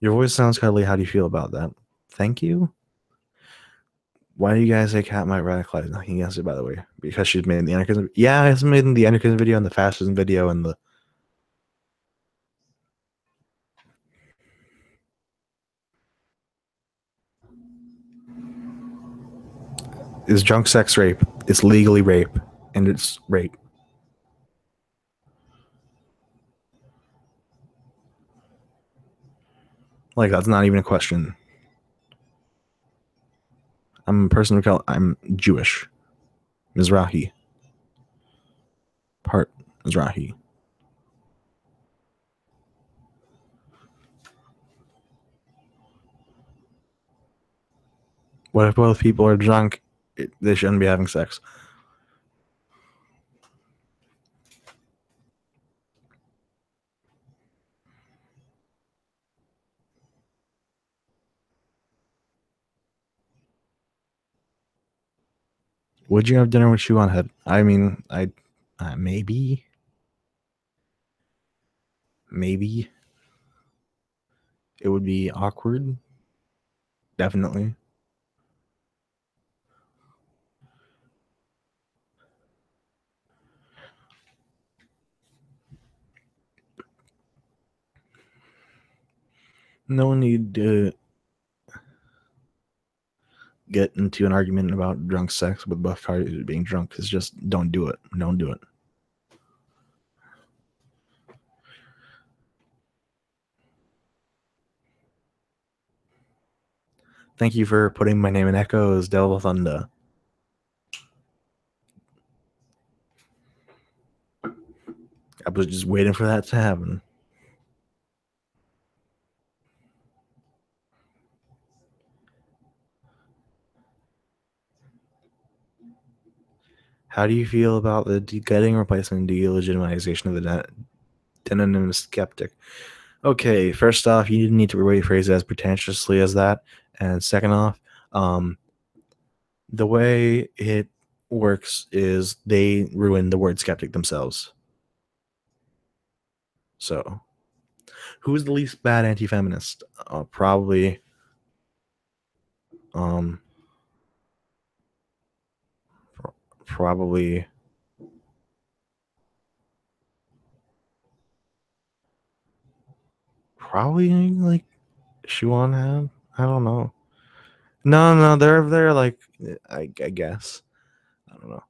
Your voice sounds cuddly. How do you feel about that? Thank you. Why do you guys say Cat might radicalize? Nothing against it, by the way, because she's made the anarchism. Yeah, it's made the anarchism video and the fascism video and the. Is drunk sex rape? It's legally rape, and it's rape. Like that's not even a question. I'm a person of color. I'm Jewish, Mizrahi, part Mizrahi. What if both people are drunk? They shouldn't be having sex. Would you have dinner with shoe on head? I mean, maybe it would be awkward. Definitely. No need to get into an argument about drunk sex with both parties being drunk. It's just don't do it. Don't do it. Thank you for putting my name in echoes, Devil Thunder. I was just waiting for that to happen. How do you feel about the getting replacement delegitimization of the denonym skeptic? Okay, first off, you didn't need to rephrase it as pretentiously as that. And second off, the way it works is they ruin the word skeptic themselves. So, who's the least bad anti-feminist? Probably, probably, like Shuan had. I don't know. No, they're like I guess. don't know.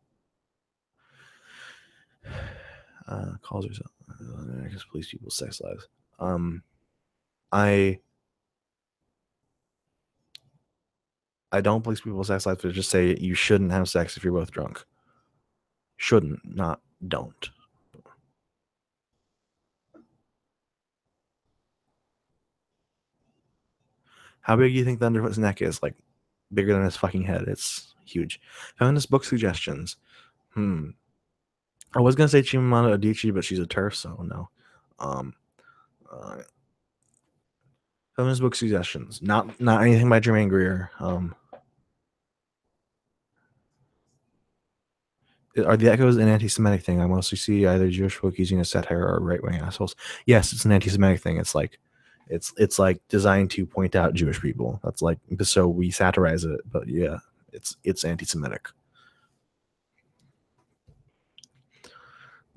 Calls herself. I guess police people's sex lives. I don't police people's sex lives, but just say you shouldn't have sex if you're both drunk. Shouldn't, not don't. How big do you think the underfoot's neck is? Like bigger than his fucking head. It's huge. Feminist book suggestions. I was gonna say Chimamanda Adichie, but she's a TERF, so no. Um, uh, feminist book suggestions. Not anything by Jermaine Greer. Are the echoes an anti-Semitic thing? I mostly see either Jewish folk using a satire or right-wing assholes. Yes, it's an anti-Semitic thing. It's like it's like designed to point out Jewish people. That's like so we satirize it, but yeah, it's anti-Semitic.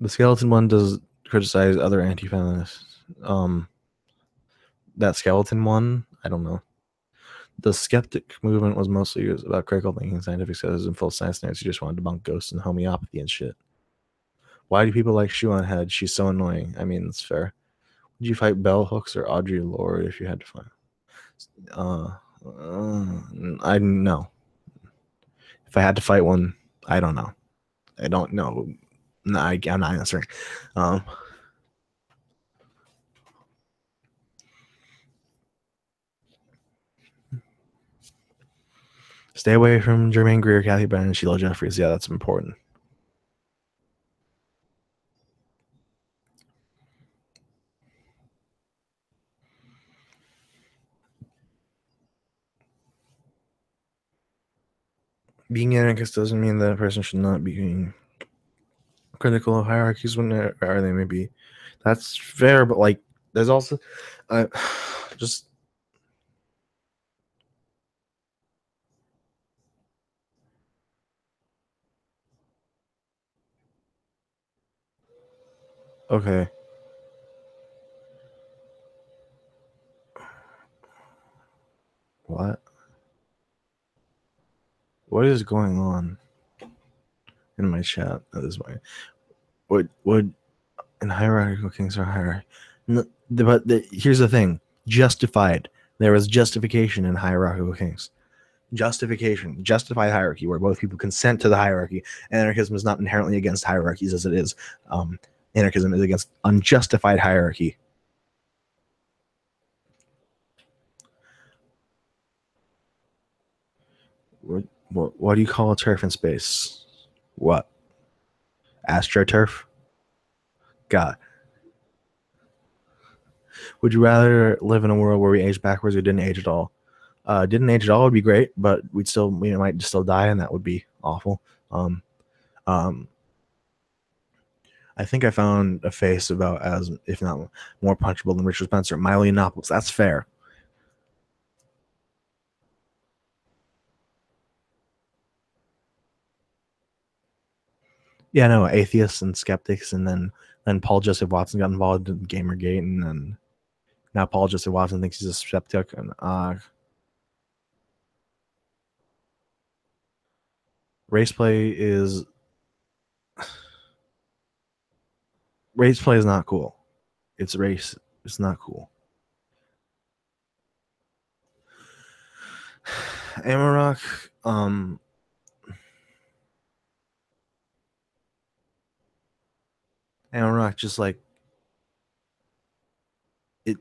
The skeleton one does criticize other anti-feminists. That skeleton one, I don't know. The skeptic movement was mostly about critical thinking, scientific studies, and full science nerds who just wanted to debunk ghosts and homeopathy and shit. Why do people like Shoe on Head? She's so annoying. I mean, it's fair. Would you fight Bell Hooks or Audrey Lorde if you had to fight? I know. If I had to fight one, I don't know. I don't know. No, I'm not answering. Stay away from Jermaine Greer, Kathy Bennett, and Sheila Jeffries. Yeah, that's important. Being anarchist doesn't mean that a person should not be critical of hierarchies when they may be. That's fair, but like, there's also just okay. What? What is going on in my chat at this point? Would in hierarchical kings are hierarchy? But here's the thing: justified. There is justification in hierarchical kings. Justification, justified hierarchy, where both people consent to the hierarchy. Anarchism is not inherently against hierarchies, as it is. Anarchism is against unjustified hierarchy. What do you call a turf in space? What? AstroTurf? God. Would you rather live in a world where we age backwards or didn't age at all? Didn't age at all would be great, but we'd still, might still die, and that would be awful. I think I found a face about as, if not more punchable than Richard Spencer. Milo Yiannopoulos. That's fair. Yeah, no, atheists and skeptics, and then Paul Joseph Watson got involved in Gamergate, and then now Paul Joseph Watson thinks he's a skeptic, and race play is not cool. It's race. It's not cool. Amarok, Amarok, just like it.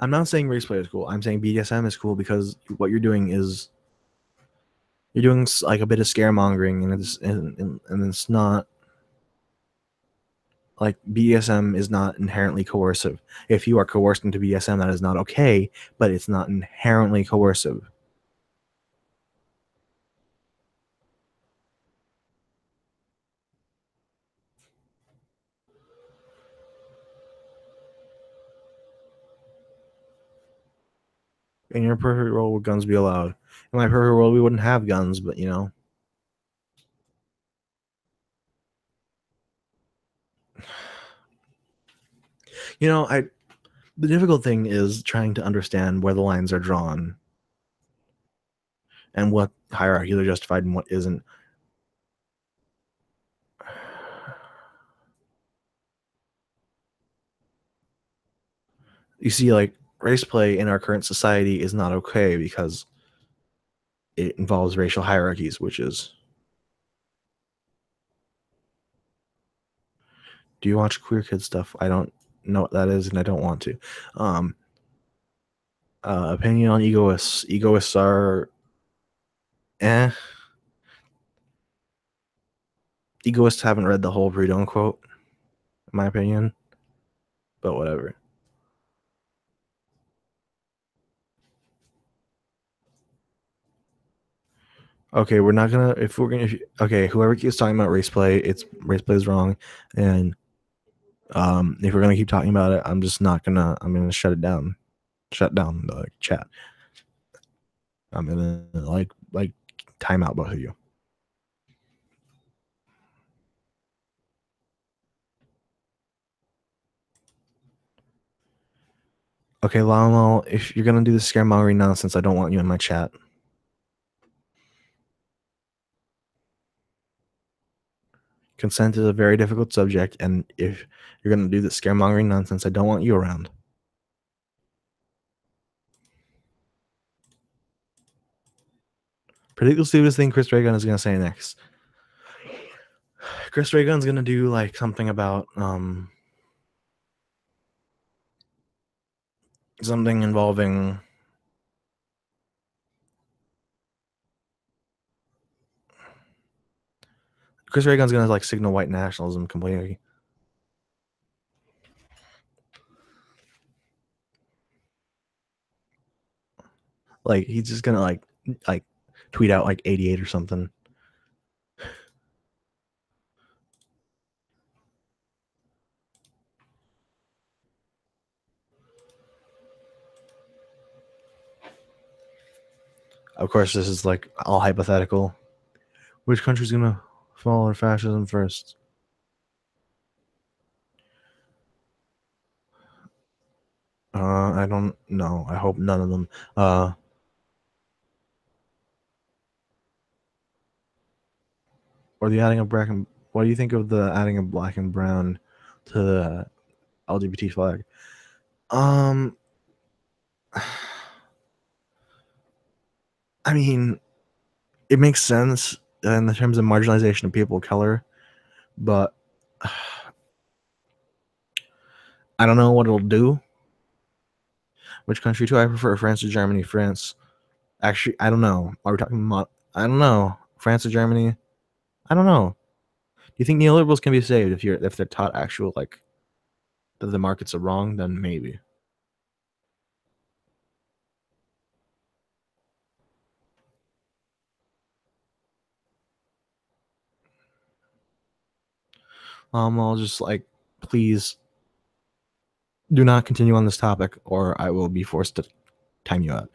I'm not saying race play is cool. I'm saying BDSM is cool because what you're doing is you're doing like a bit of scaremongering, and it's not like BDSM is not inherently coercive. If you are coerced into BDSM, that is not okay, but it's not inherently coercive. In your perfect world, would guns be allowed? In my perfect world, we wouldn't have guns, but I The difficult thing is trying to understand where the lines are drawn and what hierarchies are justified and what isn't. You see, like, race play in our current society is not okay because it involves racial hierarchies, which is. Do you watch queer kid stuff? I don't know what that is, and I don't want to. Opinion on egoists. Egoists are eh. Egoists haven't read the whole Proudhon quote, in my opinion. But whatever. Okay, we're not gonna. If we're gonna. Okay, whoever keeps talking about race play, race play is wrong, and if we're gonna keep talking about it, I'm just not gonna. I'm gonna shut it down. Shut down the chat. I'm gonna like time out both of you. Okay, Lamo, if you're gonna do the scaremongering nonsense, I don't want you in my chat. Consent is a very difficult subject, and if you're gonna do the scaremongering nonsense, I don't want you around. Predict the stupidest thing Chris Ray Gun is gonna say next. Chris Ray Gun's gonna do like something about something involving Chris Ray Gun's gonna like signal white nationalism completely. Like he's just gonna like tweet out like 88 or something. Of course, this is like all hypothetical. Which country's gonna fall under fascism first? I don't know. I hope none of them. Or the adding of black and what do you think of the adding of black and brown to the LGBT flag? I mean, it makes sense in the terms of marginalization of people of color, but I don't know what it'll do. Which country do I prefer, France or Germany? France. Actually, I don't know. Are we talking about? I don't know. France or Germany? I don't know. Do you think neoliberals can be saved if they're taught actual like that the markets are wrong? Then maybe. I'll just like please do not continue on this topic, or I will be forced to time you out.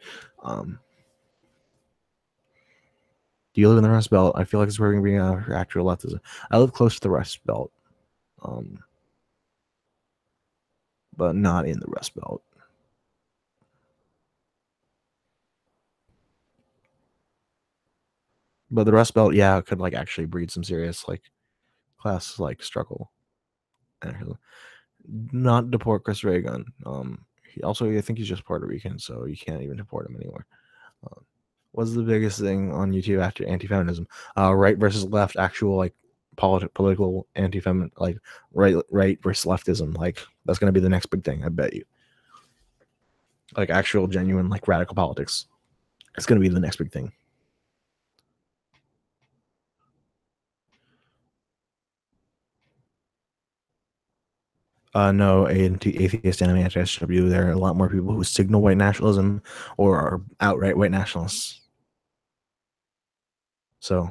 Do you live in the Rust Belt? I feel like it's where we're being actual leftism. I live close to the Rust Belt, but not in the Rust Belt. But the Rust Belt, yeah, could like actually breed some serious like class like struggle. Not deport Chris Reagan. He also, I think he's just Puerto Rican, so you can't even deport him anymore. What's the biggest thing on YouTube after anti-feminism? Right versus left, actual like political anti-fem, like right versus leftism. Like that's gonna be the next big thing, I bet you. Like actual genuine like radical politics. It's gonna be the next big thing. No, atheist enemy anti-SW. There are a lot more people who signal white nationalism or are outright white nationalists. So,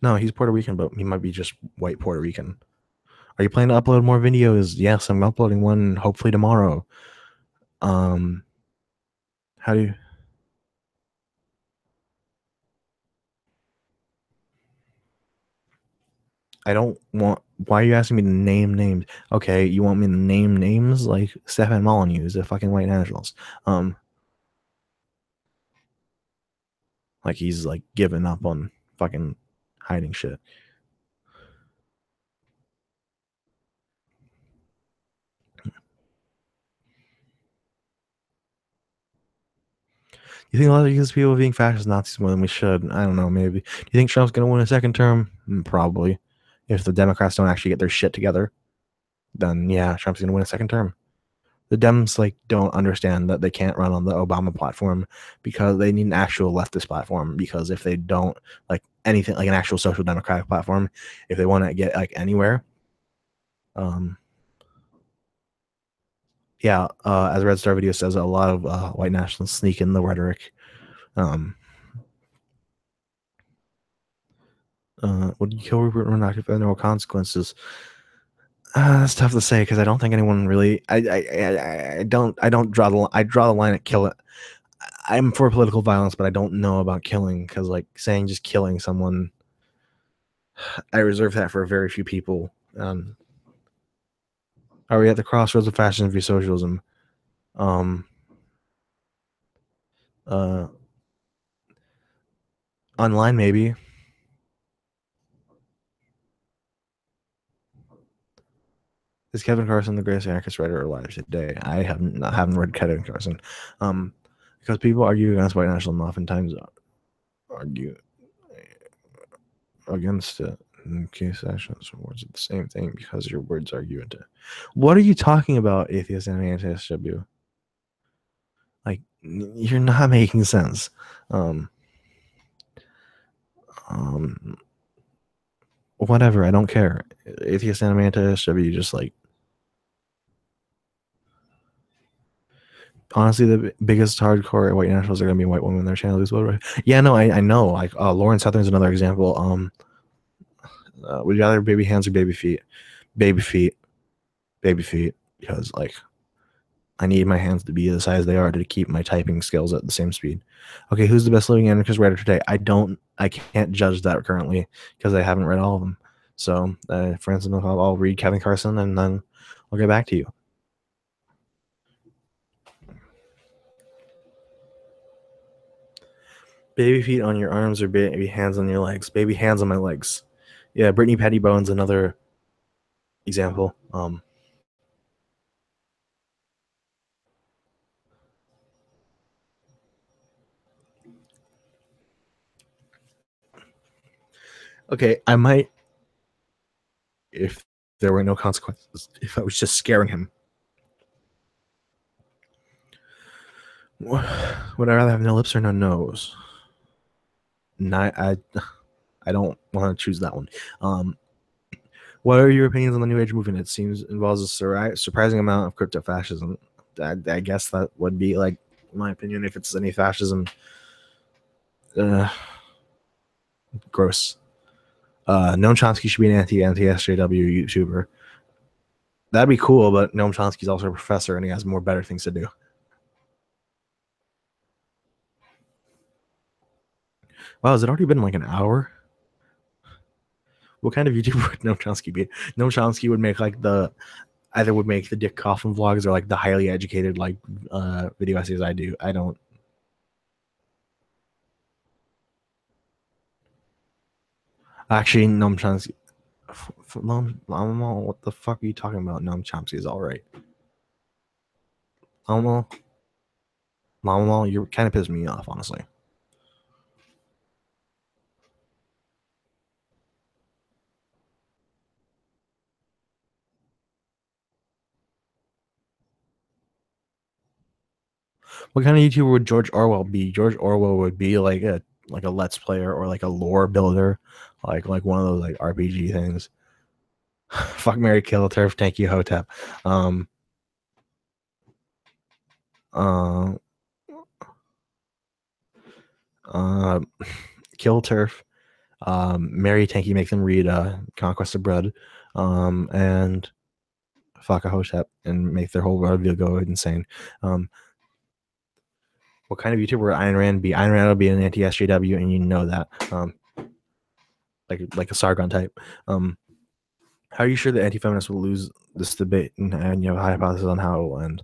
no, he's Puerto Rican, but he might be just white Puerto Rican. Are you planning to upload more videos? Yes, I'm uploading one hopefully tomorrow. How do you? I don't want Why are you asking me to name names? Okay, you want me to name names? Like Stefan Molyneux is a fucking white nationalist. Like he's like given up on fucking hiding shit. You think a lot of these people are being fascist Nazis more than we should? I don't know, maybe. Do you think Trump's gonna win a second term? Probably. If the Democrats don't actually get their shit together, then yeah, Trump's gonna win a second term. The Dems like don't understand that they can't run on the Obama platform because they need an actual leftist platform. Because if they don't like anything like an actual social democratic platform, if they want to get like anywhere, um, yeah, as Red Star Video says, a lot of white nationalists sneak in the rhetoric. Um, would you kill Rupert Murdoch if there were no consequences? That's tough to say because I don't think anyone really. I don't draw the. I draw the line at kill it. I'm for political violence, but I don't know about killing because like saying just killing someone, I reserve that for very few people. Are we at the crossroads of fascism v socialism? Um, uh, online maybe. Is Kevin Carson the greatest anarchist writer alive today? I haven't read Kevin Carson, um, because people argue against white nationalism oftentimes argue against it. In case actions and words are the same thing because your words argue into. What are you talking about, atheist and anti-SW? Like you're not making sense. Um, um, whatever. I don't care. Atheist and anti-SW just like honestly, the biggest hardcore white nationalists are gonna be white women. Their channel is well, right? Yeah, no, I know. Like Lauren Southern's another example. Would you rather baby hands or baby feet? Baby feet, baby feet, because like I need my hands to be the size they are to keep my typing skills at the same speed. Okay, who's the best living anarchist writer today? I can't judge that currently because I haven't read all of them. So, for instance, I'll read Kevin Carson and then I'll get back to you. Baby feet on your arms or baby hands on your legs? Baby hands on my legs. Yeah, Brittany Pettibone's another example. Okay, I might if there were no consequences. If I was just scaring him, would I rather have no lips or no nose? Not, I don't want to choose that one. What are your opinions on the New Age movement? It seems involves a surprising amount of crypto fascism. I guess that would be like my opinion. If it's any fascism, uh, gross. Noam Chomsky should be an anti-SJW YouTuber. That'd be cool, but Noam Chomsky's also a professor and he has more better things to do. Wow, has it already been like an hour? What kind of YouTuber would Noam Chomsky be? Noam Chomsky would make like the either would make the Dick Coffin vlogs or like the highly educated like video essays I do. I don't actually Noam Chomsky. What the fuck are you talking about? Noam Chomsky is all right. Mama, you're kind of pissing me off, honestly. What kind of YouTuber would George Orwell be? George Orwell would be like a let's player or like a lore builder, like one of those like RPG things. Fuck Mary Kill Turf, thank you Hotep. Um, uh, uh, Kill Turf. Mary Tanky make them read Conquest of Bread, and fuck a Hotep and make their whole worldview go insane. What kind of YouTuber would Ayn Rand be? Ayn Rand would be an anti-SJW, and you know that. Like a Sargon type. How are you sure the anti-feminists will lose this debate and you have a hypothesis on how it will end?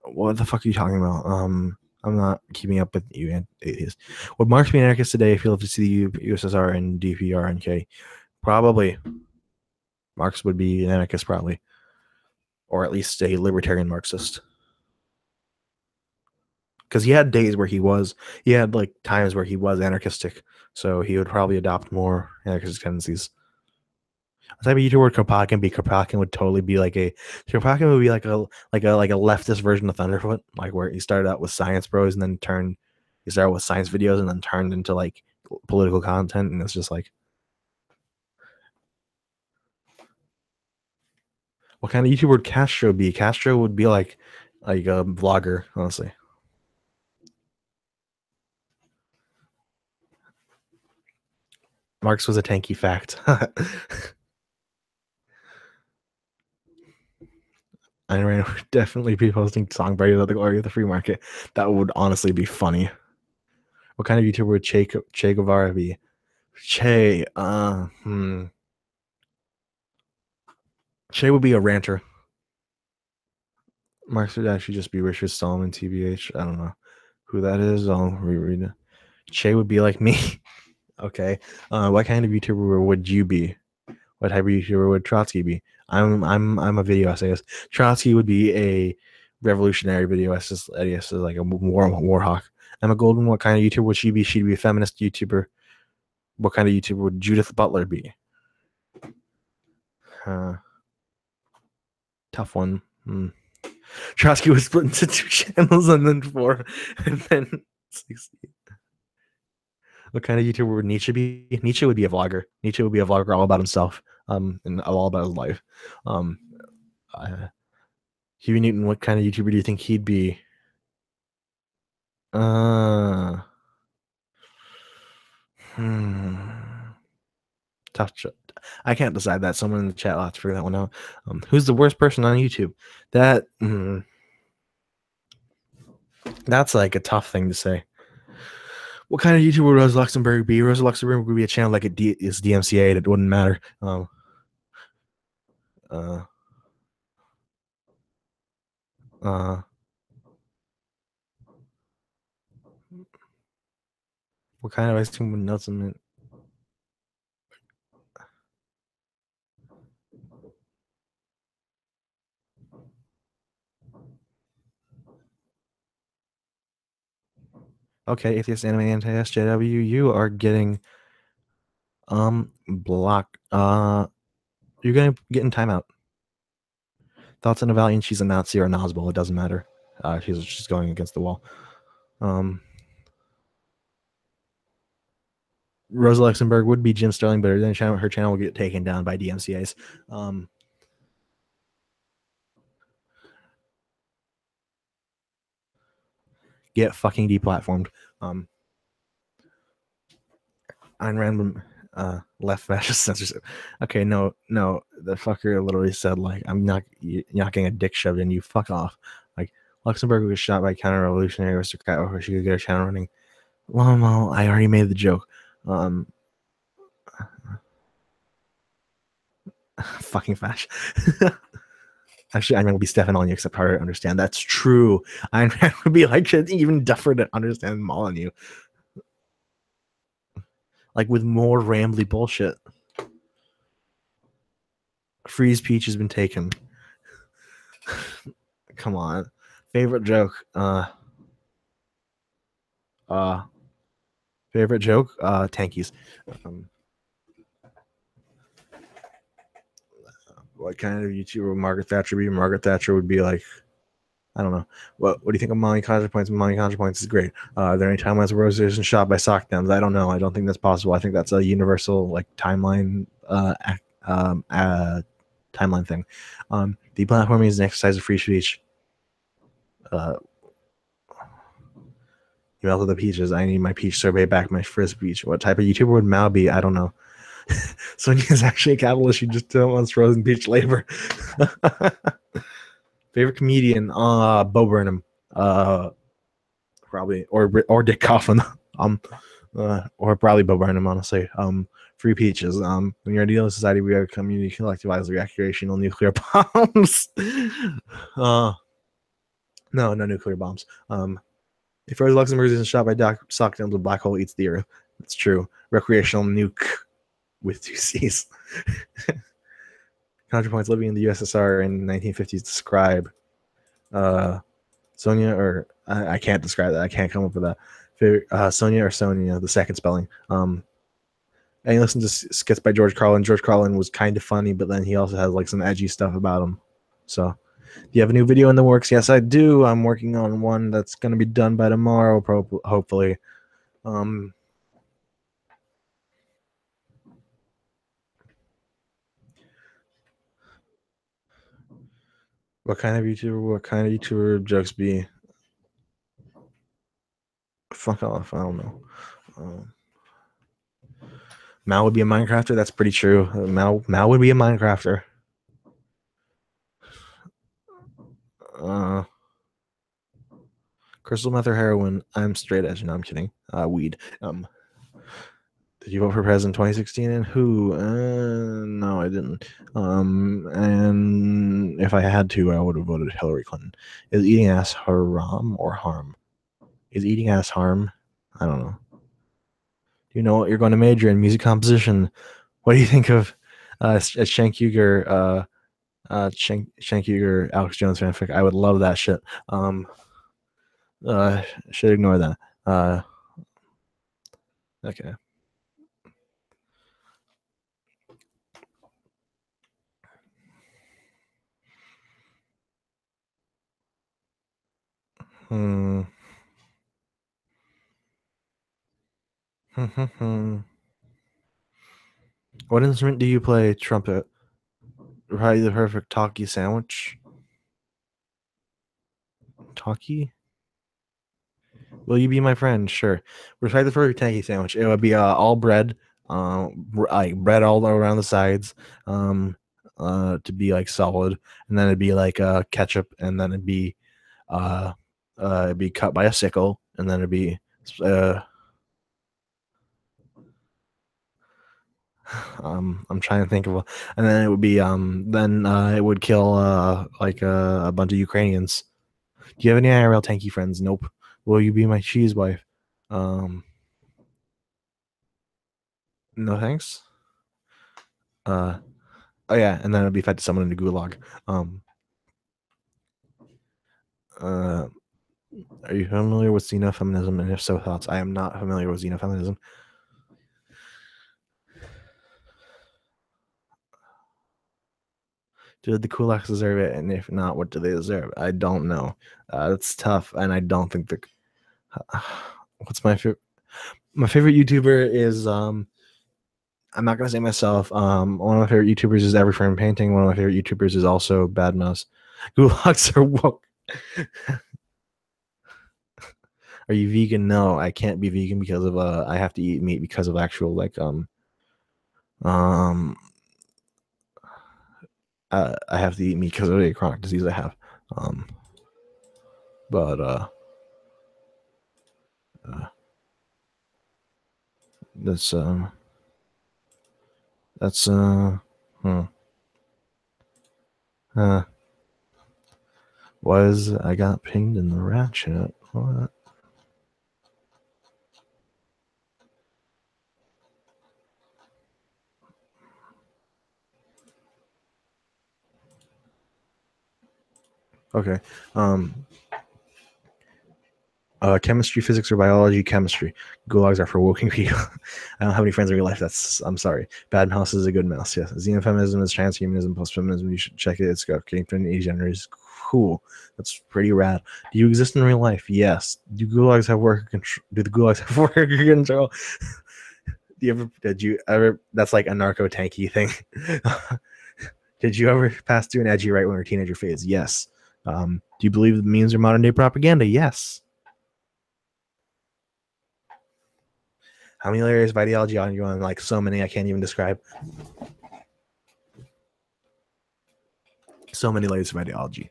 What the fuck are you talking about? I'm not keeping up with you, atheist. Would Marx be an anarchist today if he lived to see the USSR and DPRNK? Probably. Marx would be an anarchist, probably. Or at least a libertarian Marxist. Because he had days where he had like times where he was anarchistic. So he would probably adopt more anarchist tendencies. The type of YouTuber Kropotkin would totally be like Kropotkin would be like a leftist version of Thunderfoot, like where he started out with Science Bros and then he started with science videos and then turned into like political content, and it's just like, what kind of YouTuber would Castro be? Castro would be like a vlogger, honestly. Marx was a tanky fact. Ayn Rand would definitely be posting songwriters of the glory of the free market. That would honestly be funny. What kind of YouTuber would Che Guevara be? Che, Che would be a ranter. Marx would actually just be Richard Stallman, TBH. I don't know who that is. I'll reread it. Che would be like me. Okay. What kind of YouTuber would you be? What type of YouTuber would Trotsky be? I'm a video essayist. Trotsky would be a revolutionary video essayist, like a war hawk. I'm a golden. What kind of YouTuber would she be? She'd be a feminist YouTuber. What kind of YouTuber would Judith Butler be? Tough one. Trotsky was split into 2 channels and then 4 and then 16. What kind of YouTuber would Nietzsche be? Nietzsche would be a vlogger. Nietzsche would be a vlogger all about himself, and all about his life. Huey Newton, what kind of YouTuber do you think he'd be? Tough. I can't decide that. Someone in the chat will have to figure that one out. Who's the worst person on YouTube? That's like a tough thing to say. What kind of YouTuber would Rosa Luxemburg be? Rosa Luxemburg would be a channel like is DMCA. It wouldn't matter. What kind of ice cream with nuts in it? Okay, atheist anime anti-SJW, you are getting blocked. You're gonna get in timeout. Thoughts on a Valiant? She's a Nazi or a Nazbol. It doesn't matter. She's going against the wall. Rosa Luxemburg would be Jim Sterling, but her channel will get taken down by DMCA's. Get fucking deplatformed. On random left fascist censorship. Okay, no, the fucker literally said like, you're not getting a dick shoved in you. Fuck off. Like, Luxemburg was shot by counter-revolutionary aristocrat or she could get her channel running. Well, I already made the joke. Fucking fash. Actually, Ayn Rand would be Stefan on you, except harder to understand. That's true. Ayn Rand would be like even tougher to understand Molyneux. Like with more rambly bullshit. Freeze Peach has been taken. Come on. Favorite joke. Favorite joke. Tankies. What kind of YouTuber would Margaret Thatcher be? Margaret Thatcher would be like, I don't know. What do you think of Molly ContraPoints? Molly ContraPoints is great. Are there any timelines where Rose isn't shot by sock downs? I don't know. I don't think that's possible. I think that's a universal like timeline timeline thing. Deplatforming is an exercise of free speech. You melted the peaches. I need my peach sorbet back, my frizz peach. What type of YouTuber would Mao be? I don't know. Sonia is actually a capitalist. She just wants frozen peach labor. Favorite comedian? Bo Burnham. Probably or Dick Coffin. or probably Bo Burnham, honestly. Free peaches. When you're a dealing society, we are a community collectivized recreational nuclear bombs. No nuclear bombs. If Rosa Luxemburg isn't shot by Doc Sockdale, the black hole eats the earth. That's true. Recreational nuke with 2 C's. Counterpoints living in the USSR in 1950s describe Sonia, or I can't describe that. I can't come up with that. Sonia or Sonia, the second spelling. And you listen to skits by George Carlin. George Carlin was kind of funny, but then he also has like some edgy stuff about him. So, do you have a new video in the works? Yes, I do. I'm working on one that's going to be done by tomorrow, hopefully. What kind of YouTuber jokes be? Fuck off. I don't know. Mal would be a Minecrafter. That's pretty true. Mal would be a Minecrafter. Crystal meth or heroin? I'm straight edge. No, I'm kidding. Weed. Did you vote for president 2016 and who? No, I didn't. And if I had to, I would have voted Hillary Clinton. Is eating ass haram or harm? Is eating ass harm? I don't know. You know what? You're going to major in music composition. What do you think of Shank Uger, Shank Uger, Alex Jones fanfic? I would love that shit. Should ignore that. Okay. What instrument do you play? Trumpet. Probably the perfect talkie sandwich. Talkie? Will you be my friend? Sure. Recite the perfect talkie sandwich. It would be all bread, like bread all around the sides, to be like solid, and then it'd be like ketchup, and then it'd be cut by a sickle, and then it'd be I'm trying to think of and then it would be then it would kill like a bunch of Ukrainians. Do you have any IRL tanky friends? Nope. Will you be my cheese wife? No thanks. Oh yeah, and then it'd be fed to someone in the gulag. Are you familiar with xenofeminism? And if so, thoughts? I am not familiar with xenofeminism. Did the kulaks deserve it? And if not, what do they deserve? I don't know. It's tough, and I don't think the. What's my favorite? My favorite YouTuber is I'm not gonna say myself. One of my favorite YouTubers is Every Frame Painting. One of my favorite YouTubers is also Bad Mouse. Gulags are woke. Are you vegan? No, I can't be vegan because of I have to eat meat because of actual like I have to eat meat because of a chronic disease I have. But that's was I got pinged in the rat chat. What? Okay. Chemistry, physics, or biology? Chemistry. Gulags are for woking people. I don't have any friends in real life. I'm sorry. Bad mouse is a good mouse. Yes. Xenofeminism is transhumanism, postfeminism. You should check it. It's got Kingpin ageners. Cool. That's pretty rad. Do you exist in real life? Yes. Do gulags have worker control? Do the gulags have worker control? Did you ever? That's like a narco tanky thing. Did you ever pass through an edgy right winger teenager phase? Yes. Do you believe the memes are modern day propaganda? Yes. How many layers of ideology are you on? Like so many, I can't even describe. So many layers of ideology.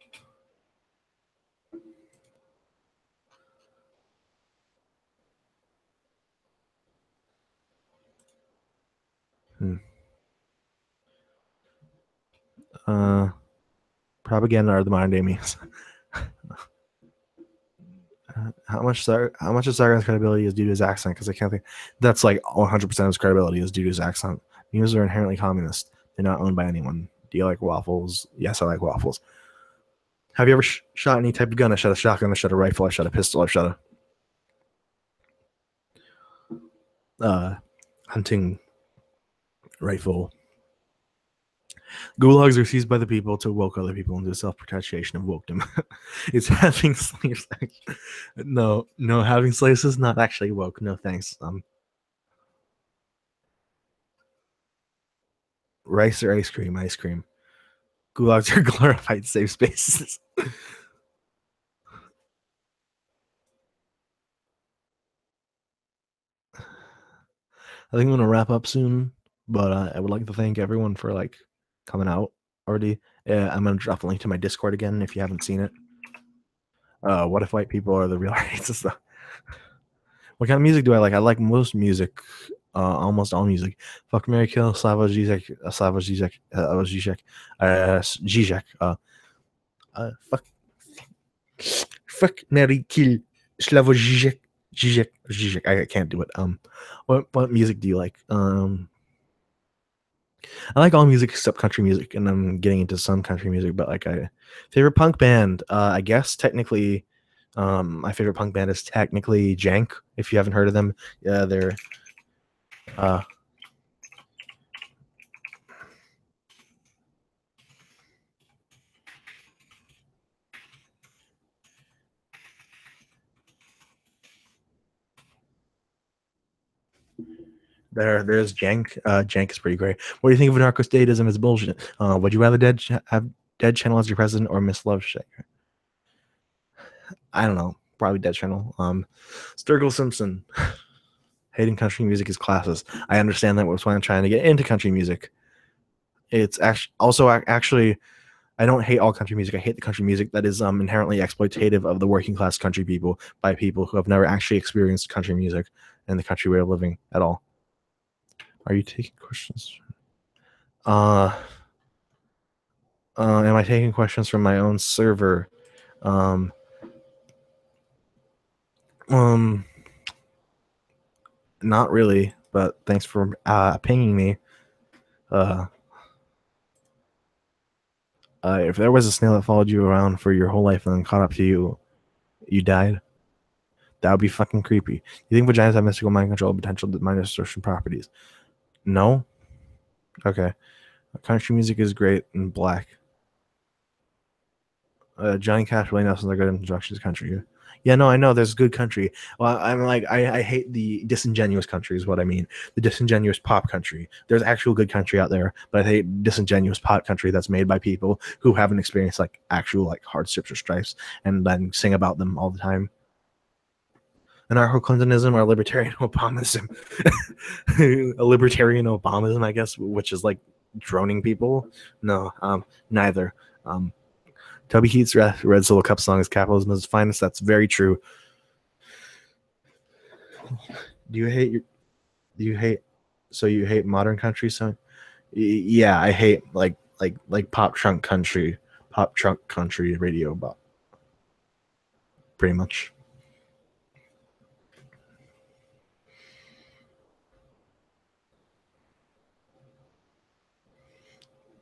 Propaganda are the modern day memes. How much of Sargon's credibility is due to his accent? Because I can't think. That's like 100% of his credibility is due to his accent. Memes are inherently communist. They're not owned by anyone. Do you like waffles? Yes, I like waffles. Have you ever shot any type of gun? I shot a shotgun. I shot a rifle. I shot a pistol. I shot a hunting rifle. Gulags are seized by the people to woke other people into self-perpetuation of wokedom. It's having slaves. No, having slaves is not actually woke. No thanks. Rice or ice cream? Ice cream. Gulags are glorified safe spaces. I think I'm gonna wrap up soon, but I would like to thank everyone for like coming out already. I'm gonna drop a link to my Discord again if you haven't seen it. What if white people are the real racists? What kind of music do I like? I like most music, almost all music. Fuck, Mary Kill, Slavoj Žižek, Žižek. Fuck, Mary Kill, Slavoj Žižek. I can't do it. What music do you like? I like all music except country music, and I'm getting into some country music. But like, favorite punk band, I guess technically, my favorite punk band is technically Jank. If you haven't heard of them, yeah, they're there's Jank. Jank is pretty great. What do you think of anarcho-statism? It's bullshit. Would you rather have Dead Channel as your president or Miss Love Shaker? I don't know. Probably Dead Channel. Sturgill Simpson. Hating country music is classes. I understand that was why I'm trying to get into country music. It's actually I don't hate all country music. I hate the country music that is inherently exploitative of the working class country people by people who have never actually experienced country music and the country way of living at all. Are you taking questions? Am I taking questions from my own server? Not really, but thanks for pinging me. If there was a snail that followed you around for your whole life and then caught up to you, you died. That would be fucking creepy. You think vaginas have mystical mind control potential to mind distortion properties? No? Okay. Country music is great and black. Johnny Cash, Willie Nelson's are good introductions to country. Yeah, no, I know there's good country. Well, I'm like, I hate the disingenuous country is what I mean. The disingenuous pop country. There's actual good country out there, but I hate disingenuous pop country that's made by people who haven't experienced like actual like hardships or strifes and then sing about them all the time. Anarcho-Clintonism or libertarian Obamism? A libertarian Obamism, I guess, which is like droning people. No, neither. Toby Keith's Red Solo Cup song is capitalism at its finest. That's very true. Do you hate? So you hate modern country song? Yeah, I hate like pop trunk country radio, but pretty much.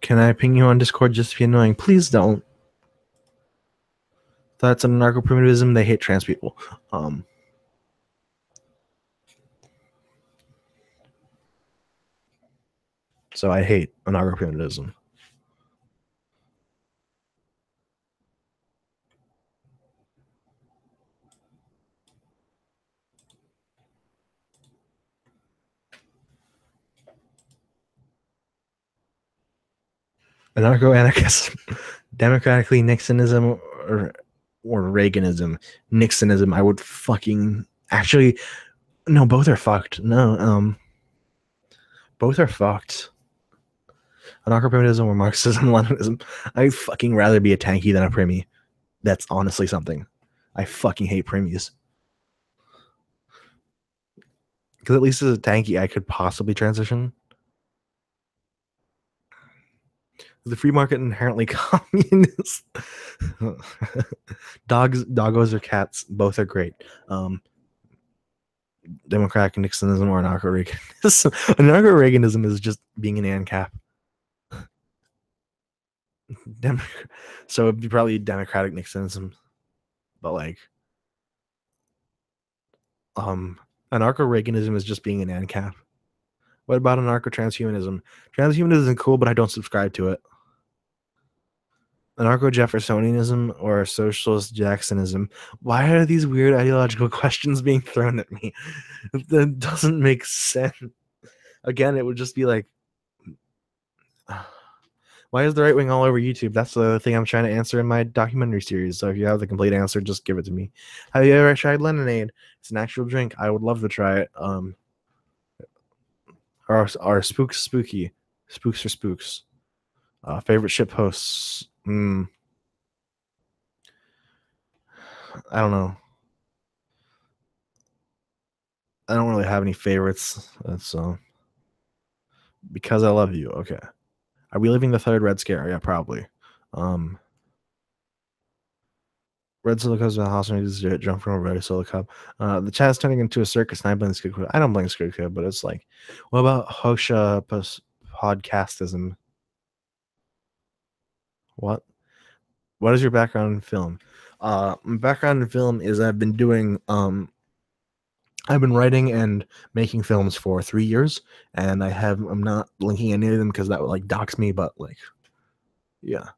Can I ping you on Discord just to be annoying? Please don't. That's anarcho-primitivism. They hate trans people. So I hate anarcho-primitivism. Anarcho-anarchism, democratically Nixonism or Reaganism. Nixonism. I would fucking actually no. Both are fucked. No, both are fucked. Anarcho-primitivism or Marxism, Leninism. I'd fucking rather be a tanky than a primmy. That's honestly something. I fucking hate primmies. Because at least as a tanky, I could possibly transition. Is the free market inherently communist? Doggos or cats, both are great. Democratic Nixonism or anarcho-Reaganism. Anarcho-Reaganism is just being an ANCAP. So it'd be probably Democratic Nixonism, but like, anarcho-Reaganism is just being an ANCAP. What about anarcho-transhumanism? Transhumanism is cool, but I don't subscribe to it. Anarcho-Jeffersonianism or socialist Jacksonism? Why are these weird ideological questions being thrown at me? That doesn't make sense. Again, it would just be like, why is the right wing all over YouTube? That's the thing I'm trying to answer in my documentary series. So if you have the complete answer, just give it to me. Have you ever tried lemonade? It's an actual drink. I would love to try it. Are spooks spooky? Spooks or spooks? Favorite ship hosts? I don't know. I don't really have any favorites. So because I love you. Okay. Are we living the third Red Scare? Yeah, probably. Red Solo Cubs in the house and just jump from a Red Solo Cub. The chat's turning into a circus, and I blame Squid Cub. I don't blame Squid Cub, but it's like, what about Hosha podcastism? What? What is your background in film? My background in film is I've been writing and making films for 3 years, and I'm not linking any of them because that would like dox me, but like, yeah.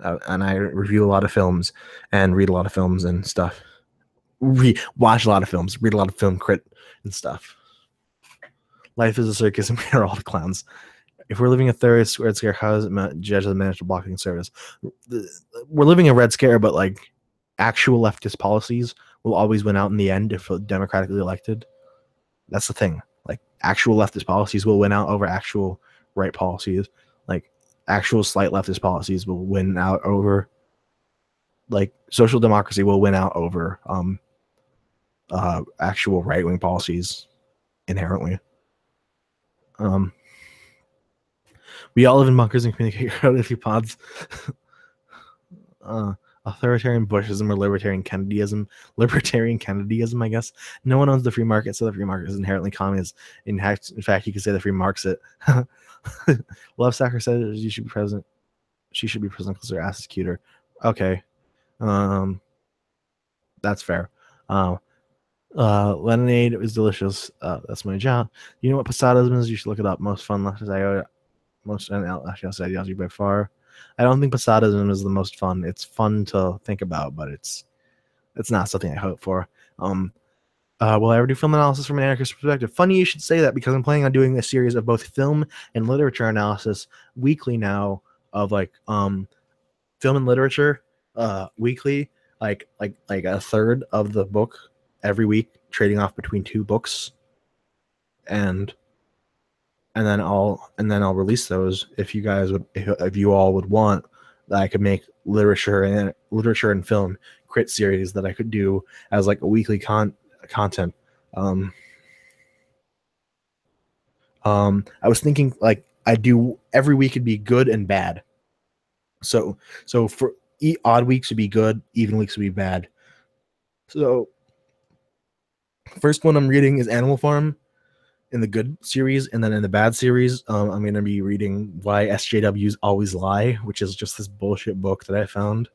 And I review a lot of films and read a lot of films and stuff. Watch a lot of films, read a lot of film crit and stuff. Life is a circus and we are all the clowns. If we're living a third Red Scare, how does it judge the managed blocking service? We're living a Red Scare, but like actual leftist policies will always win out in the end if democratically elected. That's the thing. Like actual leftist policies will win out over actual right policies. Like actual slight leftist policies will win out over, like social democracy will win out over actual right wing policies inherently. We all live in bunkers and communicate out of pods. Authoritarian Bushism or libertarian Kennedyism, I guess. No one owns the free market, so the free market is inherently communist. In fact, you could say the free market. Love Sacker says you should be president. She should be president because her ass is cuter. Okay, that's fair. Lemonade is delicious. That's my job. You know what Posadism is? You should look it up. Most fun leftist ideology by far. I don't think Posadism is the most fun. It's fun to think about, but it's not something I hope for. Will I ever do film analysis from an anarchist perspective? Funny you should say that because I'm planning on doing a series of both film and literature analysis weekly now of like film and literature weekly, like a third of the book every week, trading off between 2 books, and then I'll release those if you guys would, if you all would want, that I could make literature and film crit series that I could do as like a weekly content. I was thinking like I do every week would be good and bad. So for odd weeks would be good, even weeks would be bad. So first one I'm reading is Animal Farm in the good series, and then in the bad series, I'm going to be reading Why SJWs Always Lie, which is just this bullshit book that I found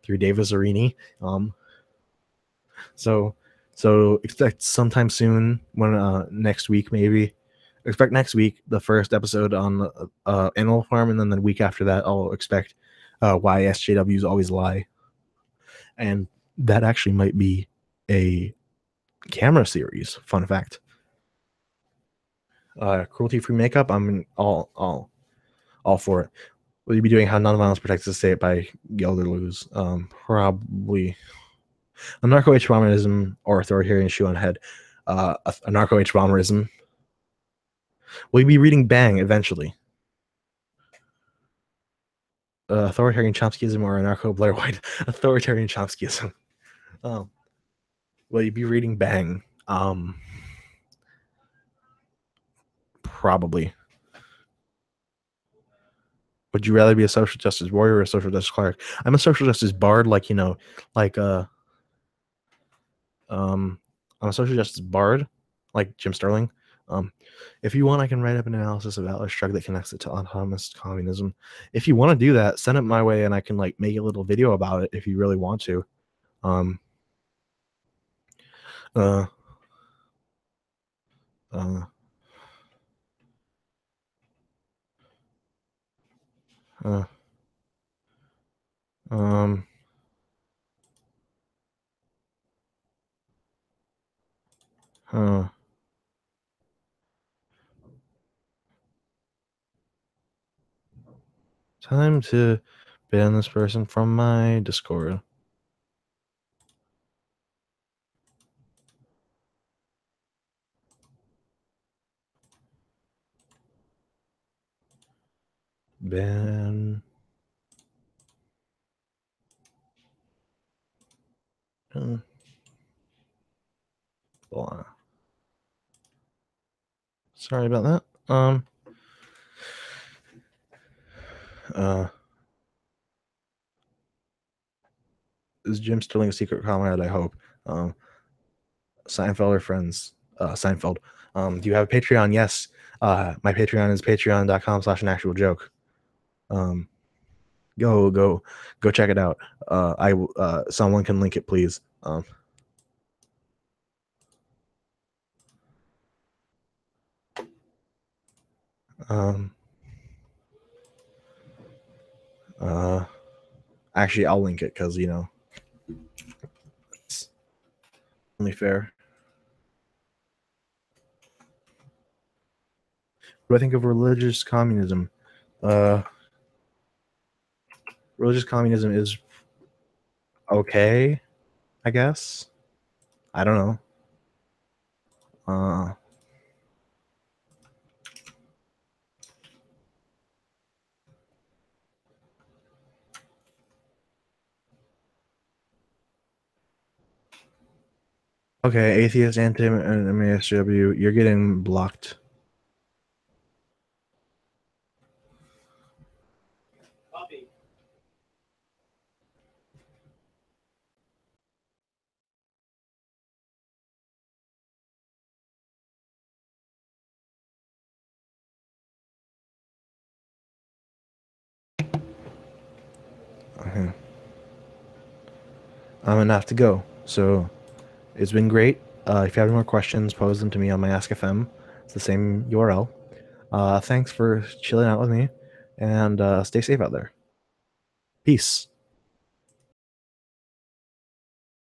through Davis Arini. So expect sometime soon, when next week maybe. Expect next week the first episode on Animal Farm, and then the week after that I'll expect Why SJWs Always Lie, and that actually might be a camera series. Fun fact. Cruelty-free makeup. I'm all for it. Will you be doing How Nonviolence Protects the State by Gelderloos? Probably. Anarcho-H-bomberism or authoritarian shoe on head. Anarcho-H-bomberism. Will you be reading Bang eventually? Authoritarian Chomskyism or anarcho Blair White? Authoritarian Chomskyism. Will you be reading Bang? Probably. Would you rather be a social justice warrior or a social justice cleric? I'm a social justice bard, like like I'm a social justice bard, like Jim Sterling. Um, if you want, I can write up an analysis of Atlas Shrugged that connects it to autonomous communism. If you want to do that, send it my way, and I can like make a little video about it if you really want to. Um, uh, uh, uh, um, uh, time to ban this person from my Discord. Ban. Blah. Sorry about that. Is Jim Sterling a secret comrade? I hope. Seinfeld or Friends? Seinfeld. Do you have a Patreon? Yes. My Patreon is patreon.com/anactualjoke. Go check it out. Someone can link it, please. Actually, I'll link it because it's only fair. What do I think of religious communism? Religious communism is okay, I guess. I don't know. Okay, atheist, anti-MASW, you're getting blocked. I'm gonna have to go. So it's been great. If you have any more questions, pose them to me on my Ask FM. It's the same URL. Thanks for chilling out with me, and stay safe out there. Peace.